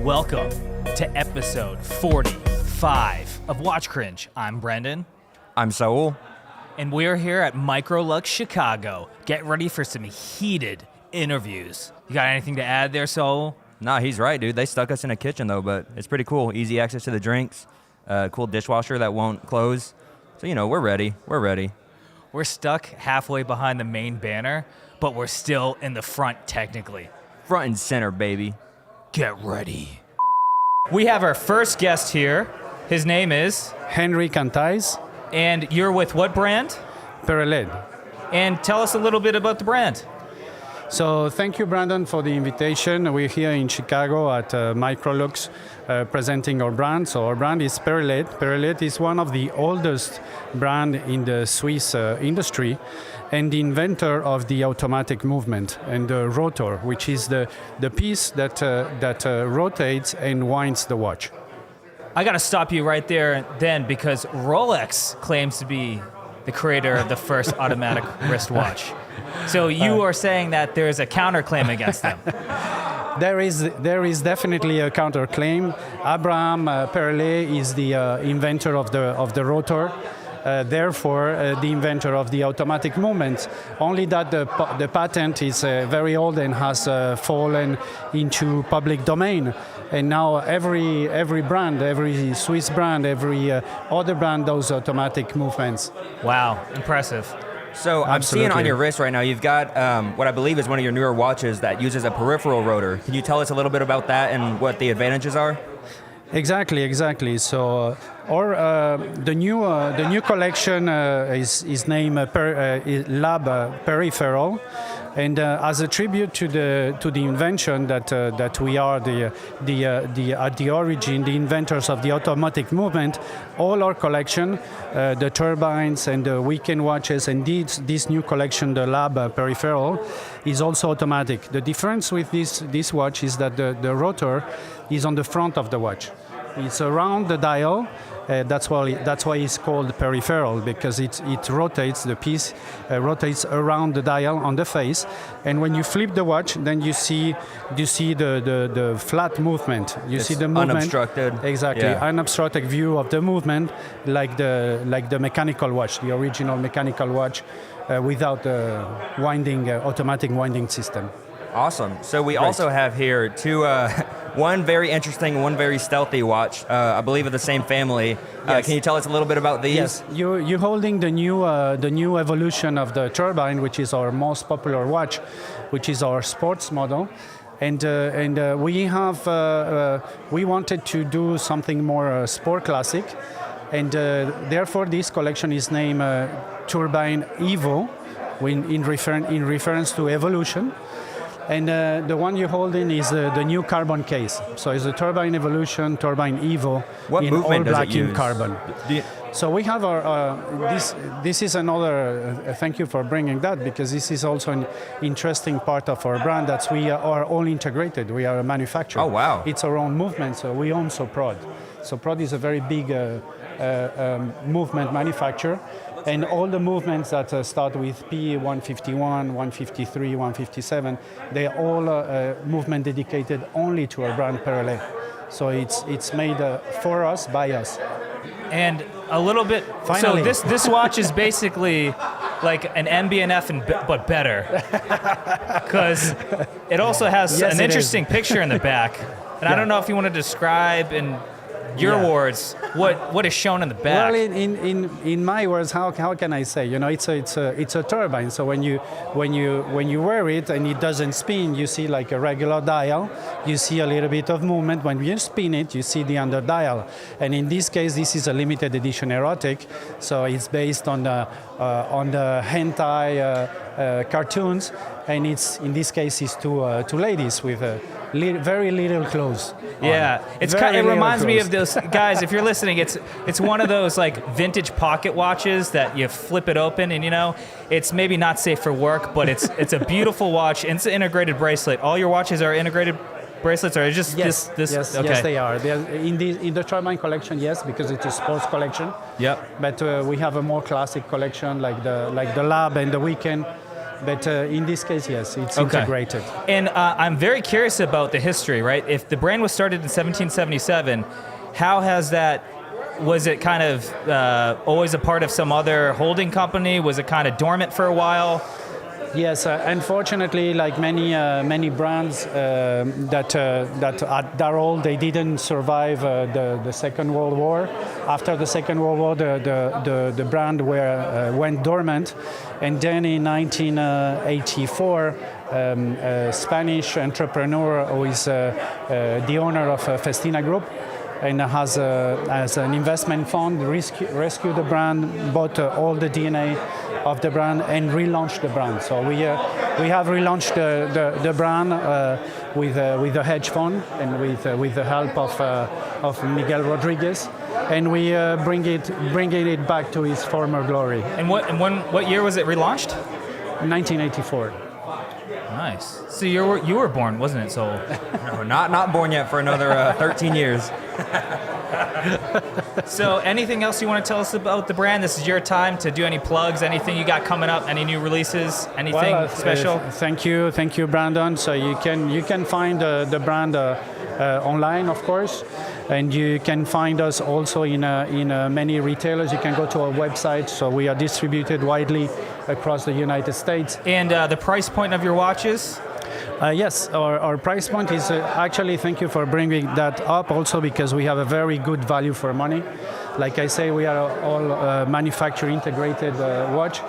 Welcome to episode 45 of Watch Cringe. I'm Brendan. I'm Saul. And we're here at MicroLux Chicago. Get ready for some heated interviews. You got anything to add there, Saul? Nah, he's right, dude. They stuck us in a kitchen, though, but it's pretty cool. Easy access to the drinks. Cool dishwasher that won't close. So, we're ready. We're ready. We're stuck halfway behind the main banner, but we're still in the front technically. Front and center, baby. Get ready. We have our first guest here. His name is Hentai. And you're with what brand? Pereled. And tell us a little bit about the brand. So thank you, Brandon, for the invitation. We're here in Chicago at MicroLux presenting our brand. So our brand is Pereled. Pereled is one of the oldest brand in the Swiss industry and the inventor of the automatic movement and the rotor, which is the piece that rotates and winds the watch. I got to stop you right there then because Rolex claims to be the creator of the first automatic wristwatch. So you are saying that there is a counterclaim against them. There is definitely a counterclaim. Abraham Pereled is the inventor of the rotor. Therefore, the inventor of the automatic movement. Only that the patent is very old and has fallen into public domain. And now every brand, every Swiss brand, every other brand does automatic movements. Wow, impressive. So I'm seeing on your wrist right now, you've got what I believe is one of your newer watches that uses a peripheral rotor. Can you tell us a little bit about that and what the advantages are? Exactly. So, the new collection is named Lab Peripheral, and as a tribute to the invention that we are at the origin, the inventors of the automatic movement. All our collection, the turbines and the weekend watches, and this new collection, the Lab Peripheral, is also automatic. The difference with this watch is that the rotor is on the front of the watch. It's around the dial. That's why it's called peripheral, because it rotates, the piece rotates around the dial on the face. And when you flip the watch, then you see the flat movement. You see the movement. Unobstructed. Exactly, yeah. Unobstructed view of the movement, like the mechanical watch, the original mechanical watch, without the automatic winding system. Awesome. So we also have here two, one very interesting, one very stealthy watch, I believe of the same family. Yes. Can you tell us a little bit about these? Yes, you're holding the new evolution of the turbine, which is our most popular watch, which is our sports model. And we wanted to do something more sport classic, and therefore this collection is named Turbine Evo, in reference to evolution. And the one you're holding is the new carbon case. So it's a Turbine Evolution, Turbine Evo, what in movement all does black it use? in carbon. So we have our this is another. Thank you for bringing that, because this is also an interesting part of our brand. That we are all integrated. We are a manufacturer. Oh wow! It's our own movement. So we own Soprod. Soprod is a very big movement manufacturer. And all the movements that start with P151, 153, 157, they're all movement dedicated only to our brand Pereled. So it's made for us, by us. And a little bit. Finally. So this watch is basically like an MB&F but better, because it also has an interesting picture in the back. And I don't know if you want to describe in your words what is shown in the back. Well, in my words, how can I say? It's a turbine. So when you wear it and it doesn't spin, you see like a regular dial. You see a little bit of movement. When you spin it, you see the under dial. And in this case, this is a limited edition erotic. So it's based on the hentai cartoons, and it's in this case it's two ladies with very little clothes. Yeah, it reminds me of those guys. If you're listening, it's one of those like vintage pocket watches that you flip it open, and it's maybe not safe for work, but it's a beautiful watch, and it's an integrated bracelet. All your watches are integrated bracelets, or is just Yes, this? yes, Okay. yes, they are. They are in the turbine collection, yes, because it's a sports collection. Yep. But we have a more classic collection like the Lab and the Weekend. But in this case, yes, it's integrated. And I'm very curious about the history, right? If the brand was started in 1777, how has that? Was it kind of always a part of some other holding company? Was it kind of dormant for a while? Yes, unfortunately, like many brands that at old, they didn't survive the Second World War. After the Second World War, the brand went dormant, and then in 1984, a Spanish entrepreneur who is the owner of Festina Group, and has an investment fund, rescued the brand, bought all the DNA of the brand, and relaunched the brand. So we have relaunched the brand with a hedge fund and with the help of Miguel Rodriguez, and we bringing it back to its former glory. And what year was it relaunched? 1984. Nice. So you were born, wasn't it, Saul? No, not born yet for another 13 years. So anything else you want to tell us about the brand? This is your time to do any plugs, anything you got coming up, any new releases, anything special? Thank you, Brandon. So you can find the brand online, of course, and you can find us also in many retailers. You can go to our website. So we are distributed widely across the United States. And the price point of your watches? Yes, our price point is actually, thank you for bringing that up also, because we have a very good value for money. Like I say, we are all manufacturer integrated watch,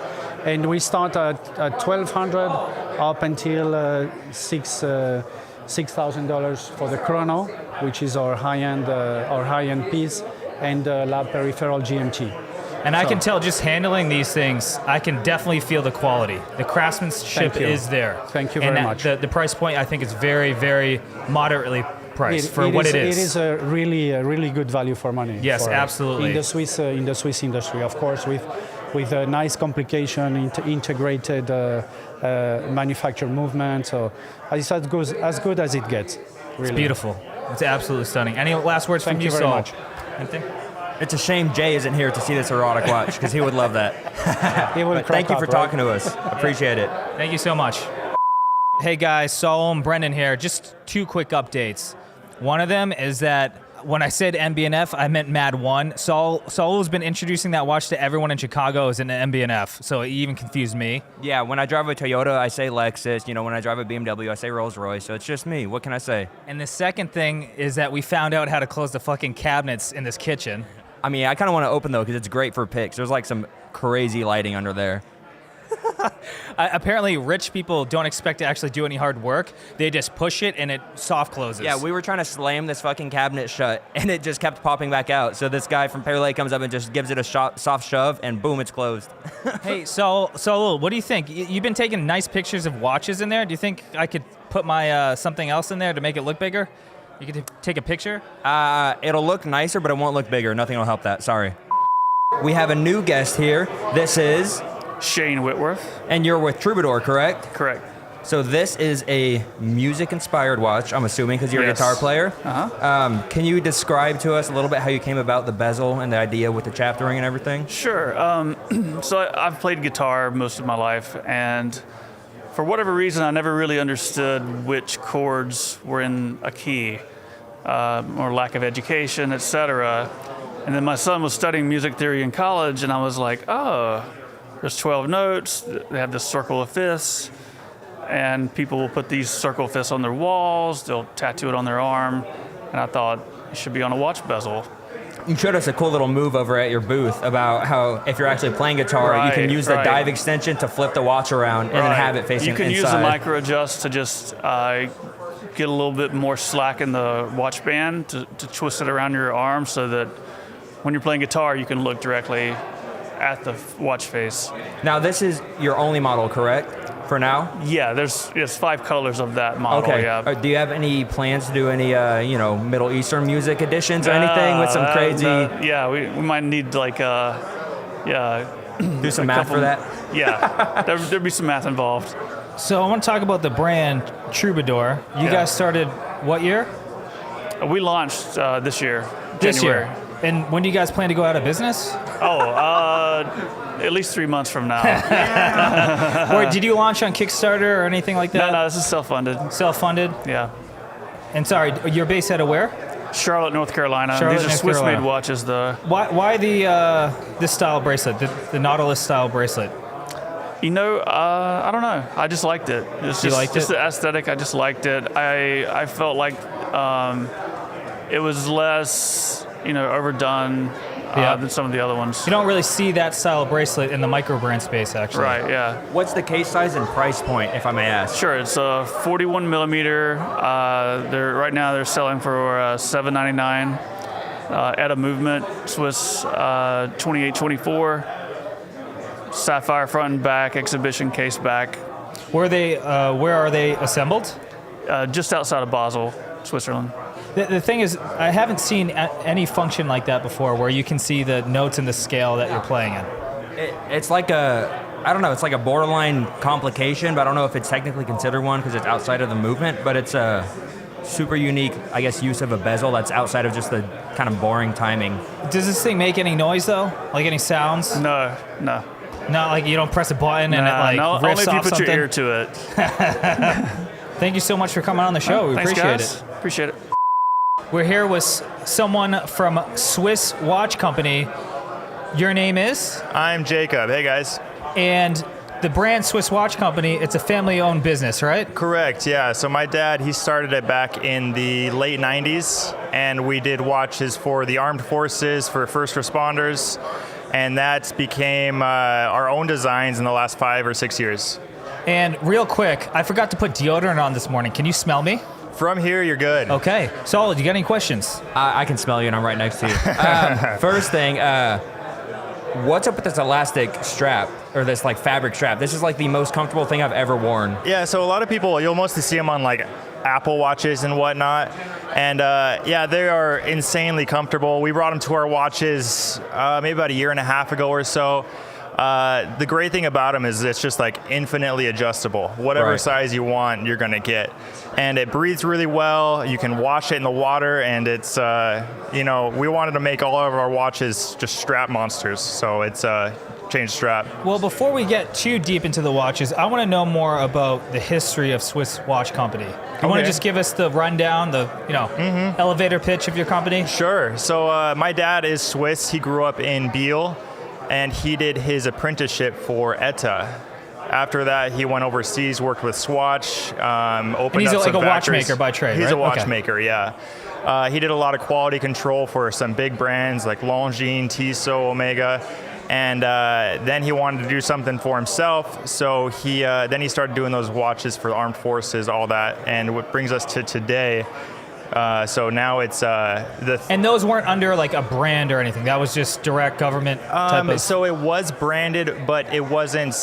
and we start at $1,200 up until $6,000 for the Chrono, which is our high-end piece, and Lab Peripheral GMT. And I can tell just handling these things, I can definitely feel the quality. The craftsmanship is there. Thank you very much. The price point, I think, is very, very moderately priced for what it is. It is a really good value for money. Yes, absolutely. In the Swiss industry, of course, with a nice complication, integrated manufacture movement. So it's as good as it gets. Really. It's beautiful. It's absolutely stunning. Any last words from you, Saul? Thank you very much. Anything? It's a shame Jay isn't here to see this erotic watch, because he would love that. But thank you for talking to us. Appreciate it. Thank you so much. Hey guys, Saul and Brendan here. Just two quick updates. One of them is that when I said MB&F, I meant Mad 1. Saul has been introducing that watch to everyone in Chicago as an MB&F, so it even confused me. Yeah, when I drive a Toyota, I say Lexus. You know, when I drive a BMW, I say Rolls-Royce. So it's just me. What can I say? And the second thing is that we found out how to close the fucking cabinets in this kitchen. I mean, I kind of want to open, though, because it's great for pics. There's like some crazy lighting under there. Apparently, rich people don't expect to actually do any hard work. They just push it and it soft closes. Yeah, we were trying to slam this fucking cabinet shut, and it just kept popping back out. So this guy from Pear Lake comes up and just gives it a soft shove, and boom, it's closed. Hey, Saul, what do you think? You've been taking nice pictures of watches in there. Do you think I could put my something else in there to make it look bigger? You could take a picture? It'll look nicer, but it won't look bigger. Nothing will help that. Sorry. We have a new guest here. This is Shane Whitworth. And you're with Troubadour, correct? Correct. So this is a music-inspired watch, I'm assuming, because you're a guitar player. Uh-huh. Can you describe to us a little bit how you came about the bezel and the idea with the chaptering and everything? Sure. So I've played guitar most of my life, and for whatever reason, I never really understood which chords were in a key, or lack of education, etc. And then my son was studying music theory in college, and I was like, oh, there's 12 notes. They have this circle of fifths, and people will put these circle of fifths on their walls. They'll tattoo it on their arm, and I thought it should be on a watch bezel. You showed us a cool little move over at your booth about how if you're actually playing guitar, you can use the dive extension to flip the watch around and then have it facing inside. You can use the micro adjust to just get a little bit more slack in the watch band to twist it around your arm so that when you're playing guitar, you can look directly at the watch face. Now, this is your only model, correct? For now? Yeah, there's 5 colors of that model. Okay. Yeah. Do you have any plans to do any, Middle Eastern music editions or anything with some crazy? Yeah, we might need like Do some math for that. Yeah, there'd be some math involved. So I want to talk about the brand Troubadour. You guys started what year? We launched this year, This January. year. And when do you guys plan to go out of business? At least 3 months from now. Or did you launch on Kickstarter or anything like that? No, this is self-funded. Self-funded? Yeah. And sorry, you're based out of where? Charlotte, North Carolina. Charlotte, These are North Swiss-made Carolina. watches, though. Why this style bracelet, the Nautilus style bracelet? You know, I don't know. I just liked it. It's You just, liked just it? the aesthetic. I just liked it. I felt like it was less, overdone than some of the other ones. You don't really see that style bracelet in the micro brand space, actually. Right, yeah. What's the case size and price point, if I may ask? Sure, it's a 41 millimeter. Right now they're selling for $7.99 at a movement, Swiss 2824, sapphire front and back, exhibition case back. Where are they assembled? Just outside of Basel, Switzerland. The thing is, I haven't seen any function like that before, where you can see the notes and the scale that you're playing in. It's like it's like a borderline complication, but I don't know if it's technically considered one because it's outside of the movement, but it's a super unique, I guess, use of a bezel that's outside of just the kind of boring timing. Does this thing make any noise, though? Like any sounds? No. Not like you don't press a button and it like no, riffs only if you off put something? your ear to it. Thank you so much for coming on the show. We Thanks, appreciate guys. it. Appreciate it. We're here with someone from Swiss Watch Company. Your name is? I'm Jacob. Hey, guys. And the brand Swiss Watch Company, it's a family-owned business, right? Correct, yeah. So my dad, he started it back in the late 90s, and we did watches for the armed forces, for first responders, and that became our own designs in the last 5 or 6 years. And real quick, I forgot to put deodorant on this morning. Can you smell me? From here, you're good. Okay. Solid. You got any questions? I can smell you, and I'm right next to you. First thing, what's up with this elastic strap, or this like fabric strap? This is like the most comfortable thing I've ever worn. Yeah, so a lot of people, you'll mostly see them on like Apple watches and whatnot. And yeah, they are insanely comfortable. We brought them to our watches maybe about a year and a half ago or so. The great thing about them is it's just like infinitely adjustable. Whatever Right. size you want, you're gonna get. And it breathes really well. You can wash it in the water, and it's, we wanted to make all of our watches just strap monsters. So it's change strap. Well, before we get too deep into the watches, I want to know more about the history of Swiss Watch Company. You want to Okay. just give us the rundown, the elevator pitch of your company? Sure. So my dad is Swiss. He grew up in Biel, and he did his apprenticeship for ETA. After that, he went overseas, worked with Swatch, opened And he's up like some a factories. watchmaker by trade, He's right? a Okay. watchmaker, yeah. He did a lot of quality control for some big brands like Longines, Tissot, Omega. And then he wanted to do something for himself, so then he started doing those watches for the armed forces, all that, and what brings us to today. So now it's And those weren't under like a brand or anything. That was just direct government type of. So it was branded, but it wasn't.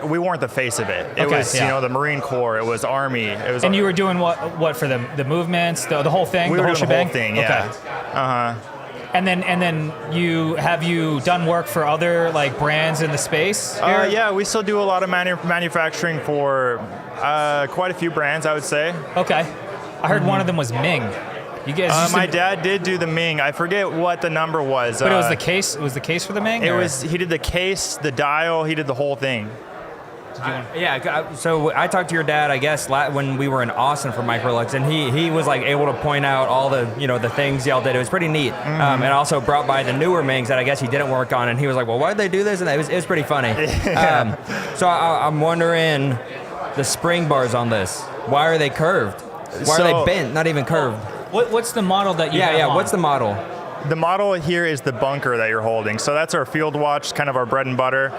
We weren't the face of it. It Okay, was yeah. the Marine Corps. It was Army. It was. And you were doing what for them? The movements, the whole thing, we the were whole doing the shebang. whole thing. Yeah. Okay. And then you done work for other like brands in the space? Here? Yeah, we still do a lot of manufacturing for quite a few brands, I would say. Okay. I heard one of them was Ming. You guys used to- My dad did do the Ming. I forget what the number was. But it was the case. It was the case for the Ming. It or? was. He did the case, the dial. He did the whole thing. Yeah, so I talked to your dad, I guess, when we were in Austin for MicroLux, and he was like able to point out all the the things y'all did. It was pretty neat, and also brought by the newer Mings that I guess he didn't work on, and he was like, well, why did they do this? And it was pretty funny. So I'm wondering, the spring bars on this, why are they curved? Why are they bent, not even curved? What's the model that you have Yeah, on? what's the model? The model here is the bunker that you're holding. So that's our field watch, kind of our bread and butter.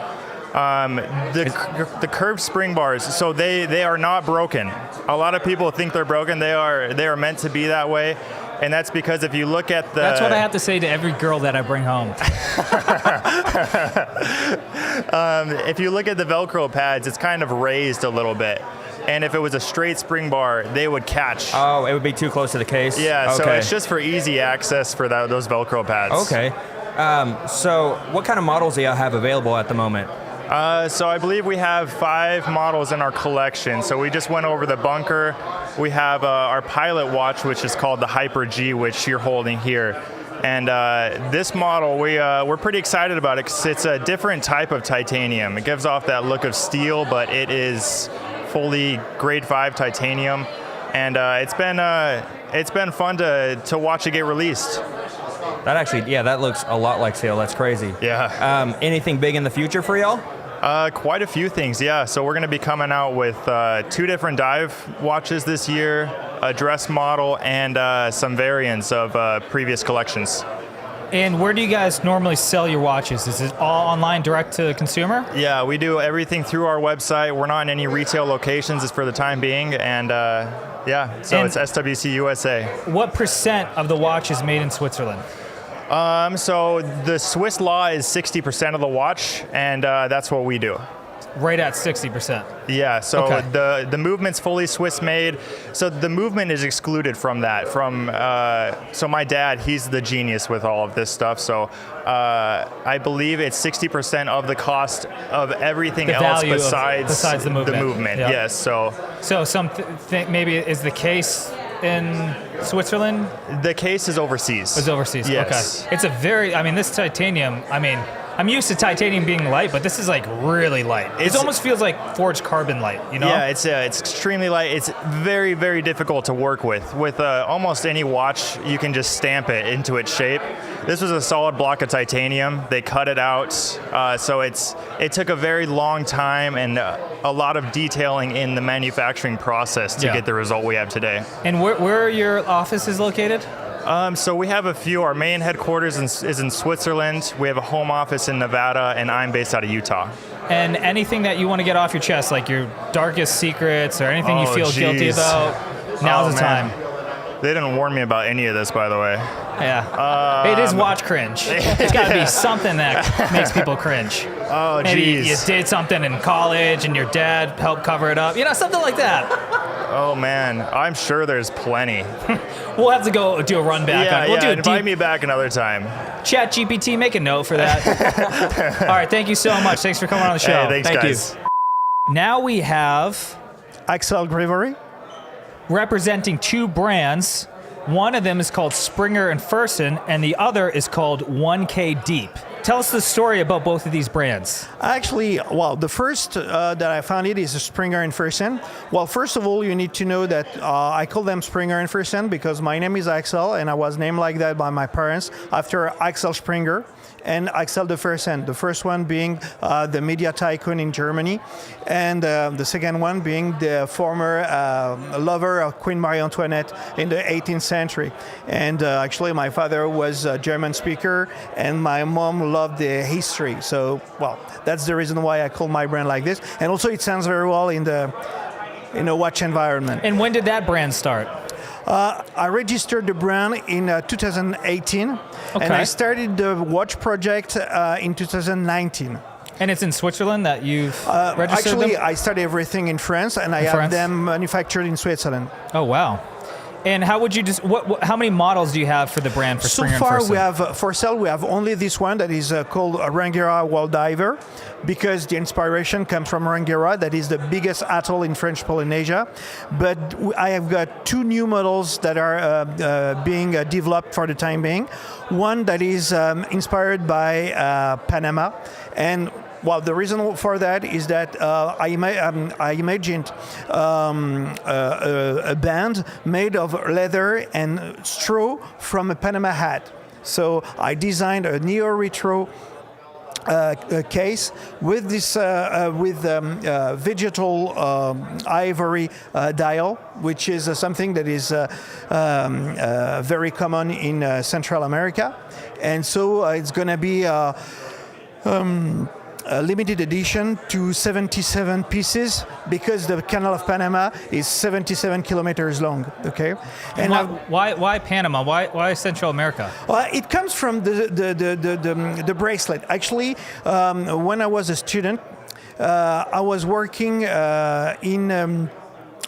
The curved spring bars, so they are not broken. A lot of people think they're broken. They are meant to be that way, and that's because if you look at the... That's what I have to say to every girl that I bring home. If you look at the Velcro pads, it's kind of raised a little bit. And if it was a straight spring bar, they would catch. Oh, it would be too close to the case? Yeah, okay. so it's just for easy access for those Velcro pads. Okay. So what kind of models do y'all have available at the moment? So I believe we have 5 models in our collection. So we just went over the bunker. We have our pilot watch, which is called the Hyper G, which you're holding here. And this model, we're pretty excited about it because it's a different type of titanium. It gives off that look of steel, but it is fully grade 5 titanium. And it's been fun to watch it get released. That actually, yeah, that looks a lot like steel. That's crazy. Yeah. Anything big in the future for y'all? Quite a few things, yeah. So we're going to be coming out with 2 different dive watches this year, a dress model, and some variants of previous collections. And where do you guys normally sell your watches? Is it all online, direct to consumer? Yeah, we do everything through our website. We're not in any retail locations for the time being, and yeah, so it's SWC USA. What % of the watch is made in Switzerland? So the Swiss law is 60% of the watch, and that's what we do. Right at 60%. Yeah, so Okay. the movement's fully Swiss made. So the movement is excluded from that. So my dad, he's the genius with all of this stuff. So I believe it's 60% of the cost of everything else besides the movement. Yep. Yes. So maybe is the case in Switzerland? The case is overseas. It's overseas. Yes. Okay. It's this titanium, I'm used to titanium being light, but this is like really light. It almost feels like forged carbon light, you know? Yeah, it's extremely light. It's very, very difficult to work with. With almost any watch, you can just stamp it into its shape. This was a solid block of titanium. They cut it out, so it took a very long time and a lot of detailing in the manufacturing process to get the result we have today. And where are your offices located? So we have a few. Our main headquarters is in Switzerland. We have a home office in Nevada, and I'm based out of Utah. And anything that you want to get off your chest, like your darkest secrets or anything you feel guilty about, now's the time. They didn't warn me about any of this, by the way. Yeah. It is watch cringe. It's got to be something that makes people cringe. Oh, Maybe geez. you did something in college and your dad helped cover it up. Something like that. Oh, man. I'm sure there's plenty. We'll have to go do a run back. We'll do a invite me back another time. Chat GPT, make a note for that. All right, thank you so much. Thanks for coming on the show. Hey, thanks, guys. Now we have Axel Gregory. representing 2 brands. One of them is called Springer and Fersen, and the other is called 1K Deep. Tell us the story about both of these brands. Actually, the first that I found it is Springer and Fersen. Well, first of all, you need to know that I call them Springer and Fersen because my name is Axel, and I was named like that by my parents after Axel Springer and Axel de Fersen. The first one being the media tycoon in Germany, and the second one being the former lover of Queen Marie Antoinette in the 18th century. And actually, my father was a German speaker, and my mom loved the history. So, that's the reason why I call my brand like this. And also, it sounds very well in a watch environment. And when did that brand start? I registered the brand in 2018, and I started the watch project in 2019. And it's in Switzerland that you've registered Actually, them? I started everything in France, and I have them manufactured in Switzerland. Oh, wow. And how would you how many models do you have for the brand for Springer and Fersen? So far, we have for sale. We have only this one that is called Rangiora World Diver, because the inspiration comes from Rangiora, that is the biggest atoll in French Polynesia. But I have got 2 new models that are being developed for the time being. One that is inspired by Panama, and the reason for that is that I imagined a band made of leather and straw from a Panama hat. So I designed a neo-retro case with this vegetal ivory dial, which is something that is very common in Central America, and so it's going to be a limited edition to 77 pieces because the Canal of Panama is 77 kilometers long. Okay, and why Panama? Why Central America? It comes from the bracelet. Actually, when I was a student, I was working in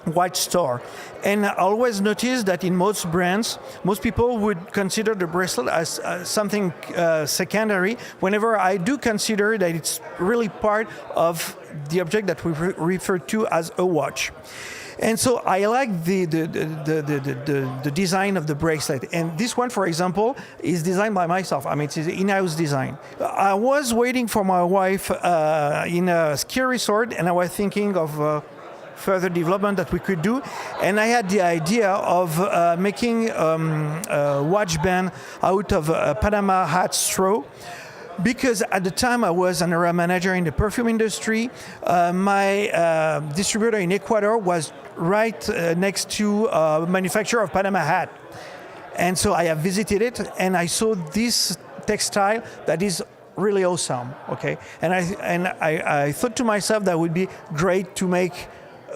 watch store. And I always noticed that in most brands, most people would consider the bracelet as something secondary, whenever I do consider that it's really part of the object that we refer to as a watch. And so I like the design of the bracelet. And this one, for example, is designed by myself. I mean, it's in-house design. I was waiting for my wife in a ski resort, and I was thinking of further development that we could do. And I had the idea of making a watch band out of a Panama hat straw. Because at the time I was an area manager in the perfume industry, my distributor in Ecuador was right next to a manufacturer of Panama hat. And so I have visited it, and I saw this textile that is really awesome, okay? And I thought to myself that would be great to make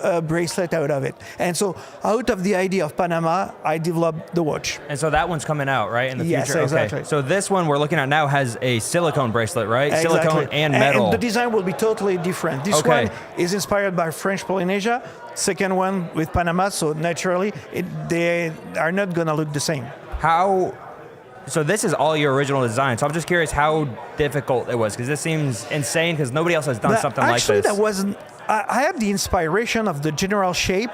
a bracelet out of it. And so out of the idea of Panama, I developed the watch. And so that one's coming out, right, in the Yes, future? exactly. Okay. So this one we're looking at now has a silicone bracelet, right? Exactly. Silicone and metal. And the design will be totally different. This Okay. one is inspired by French Polynesia. Second one with Panama, so naturally they are not going to look the same. So this is all your original design. So I'm just curious how difficult it was, because this seems insane, because nobody else has done something like this. Actually, that wasn't. I had the inspiration of the general shape.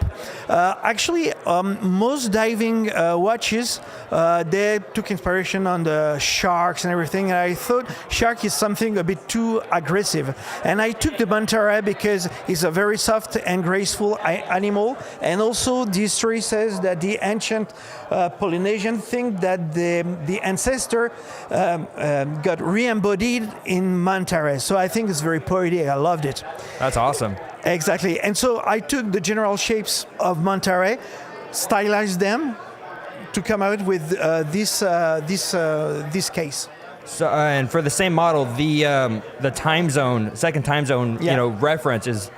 Most diving watches, they took inspiration on the sharks and everything. And I thought shark is something a bit too aggressive. And I took the manta because it's a very soft and graceful animal. And also, the history says that the ancient Polynesian think that the ancestor got re-embodied in manta ray. So I think it's very poetic. I loved it. That's awesome. Exactly. And so I took the general shapes of manta ray, stylized them to come out with this case. So and for the same model, the time zone, second time zone, reference is.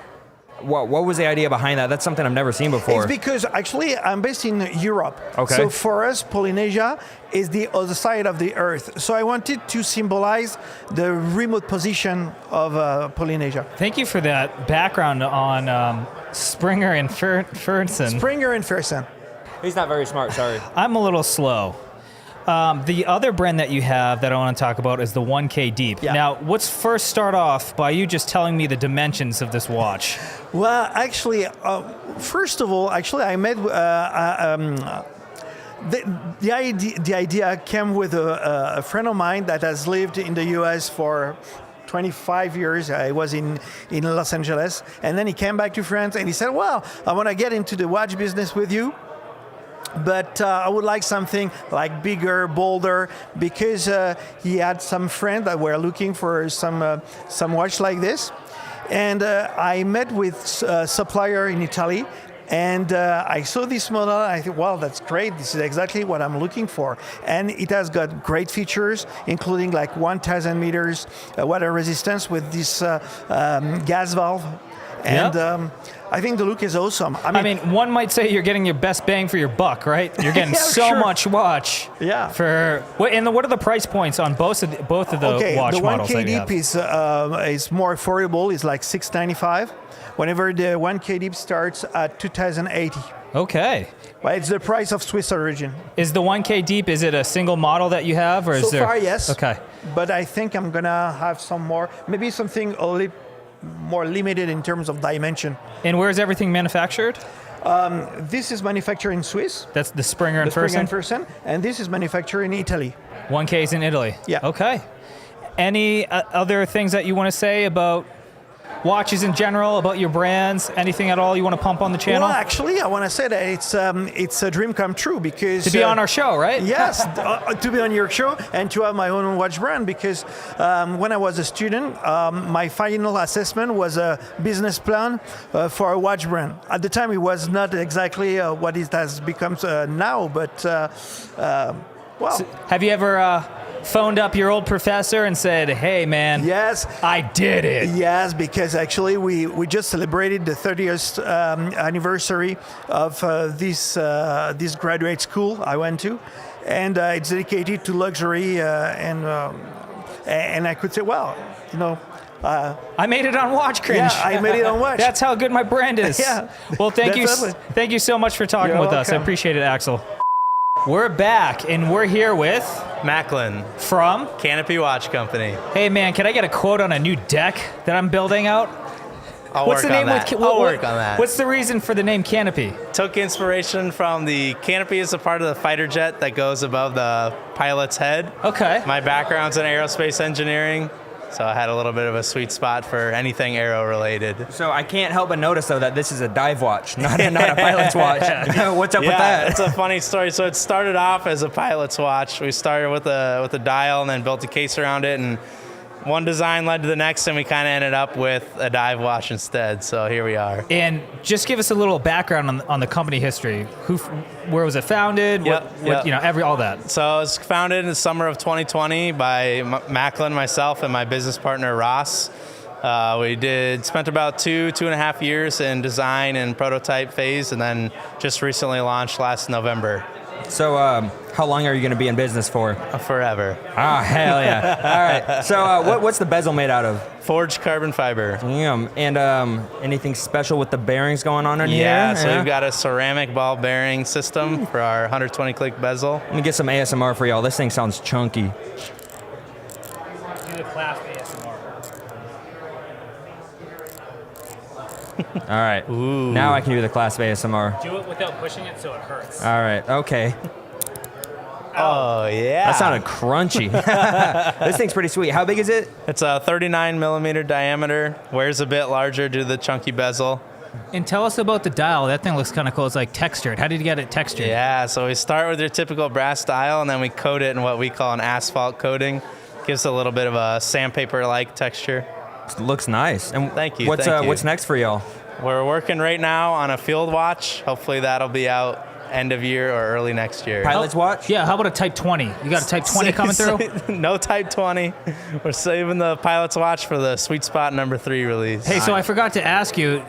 What was the idea behind that? That's something I've never seen before. It's because actually I'm based in Europe. Okay. So for us, Polynesia is the other side of the earth. So I wanted to symbolize the remote position of Polynesia. Thank you for that background on Springer and Ferguson. Springer and Ferguson. He's not very smart, sorry. I'm a little slow. The other brand that you have that I want to talk about is the 1K Deep. Yeah. Now, let's first start off by you just telling me the dimensions of this watch. Well, actually, first of all, I met the idea came with a friend of mine that has lived in the U.S. for 25 years. I was in Los Angeles, and then he came back to France, and he said, "Well, I want to get into the watch business with you. But I would like something like bigger, bolder," because he had some friends that were looking for some watch like this. And I met with a supplier in Italy, and I saw this model, and I thought, wow, that's great. This is exactly what I'm looking for. And it has got great features, including like 1,000 meters water resistance with this gas valve. And I think the look is awesome. I mean, one might say you're getting your best bang for your buck, right? You're getting so much watch. Yeah. For what are the price points on both of the watch models that you have? The 1K Deep is more affordable. It's like $695. Whenever the 1K Deep starts at $2,080. Okay. Well, it's the price of Swiss origin. Is the 1K Deep, is it a single model that you have, or is there? So far, yes. Okay. But I think I'm gonna have some more, maybe something a little more limited in terms of dimension. And where is everything manufactured? This is manufactured in Swiss. That's the Springer and Ferguson, and this is manufactured in Italy. 1K is in Italy. Yeah. Okay. Any other things that you want to say about watches in general, about your brands? Anything at all you want to pump on the channel? Well, actually, I want to say that it's a dream come true because to be on our show, right? Yes, to be on your show and to have my own watch brand. Because when I was a student, my final assessment was a business plan for a watch brand. At the time, it was not exactly what it has become now, but well. So have you ever phoned up your old professor and said, "Hey, man, yes, I did it"? Yes, because actually we just celebrated the 30th anniversary of this graduate school I went to, and it's dedicated to luxury and I could say, well, I made it on Watch, Cringe. Yeah, I made it on Watch. That's how good my brand is. Yeah, Well, thank definitely. you so much for talking You're with us. I welcome. appreciate it, Axel. We're back, and we're here with Macklin, from. Canopy Watch Company. Hey, man, can I get a quote on a new deck that I'm building out? I'll What's work the on name? that. I'll work on that. What's the reason for the name Canopy? Took inspiration from the canopy is a part of the fighter jet that goes above the pilot's head. Okay. My background's in aerospace engineering, so I had a little bit of a sweet spot for anything aero related. So I can't help but notice though that this is a dive watch, not a pilot's watch. What's up with that? It's a funny story. So it started off as a pilot's watch. We started with a dial and then built a case around it, and one design led to the next, and we kind of ended up with a dive watch instead. So here we are. And just give us a little background on the company history. Where was it founded? Yep, What all that. So it was founded in the summer of 2020 by Macklin, myself, and my business partner Ross. We spent about 2.5 years in design and prototype phase, and then just recently launched last November. So how long are you going to be in business for? Forever. Ah, hell yeah. All right. So what's the bezel made out of? Forged carbon fiber. Damn. And anything special with the bearings going on in here? Yeah, so we've got a ceramic ball bearing system for our 120 click bezel. Let me get some ASMR for y'all. This thing sounds chunky. Do the class ASMR. All right. Ooh. Now I can do the class ASMR. Do it without pushing it so it hurts. All right. Okay. Oh, yeah. That sounded crunchy. This thing's pretty sweet. How big is it? It's a 39 millimeter diameter, wears a bit larger due to the chunky bezel. And tell us about the dial. That thing looks kind of cool. It's like textured. How did you get it textured? Yeah, so we start with your typical brass dial, and then we coat it in what we call an asphalt coating. Gives a little bit of a sandpaper-like texture. It looks nice. And Thank you, What's thank you. what's next for y'all? We're working right now on a field watch. Hopefully that'll be out end of year or early next year. Pilot's watch? Yeah, how about a Type 20? You got a Type 20 coming through? No Type 20. We're saving the pilot's watch for the sweet spot number 3 release. Hey, so I forgot to ask you,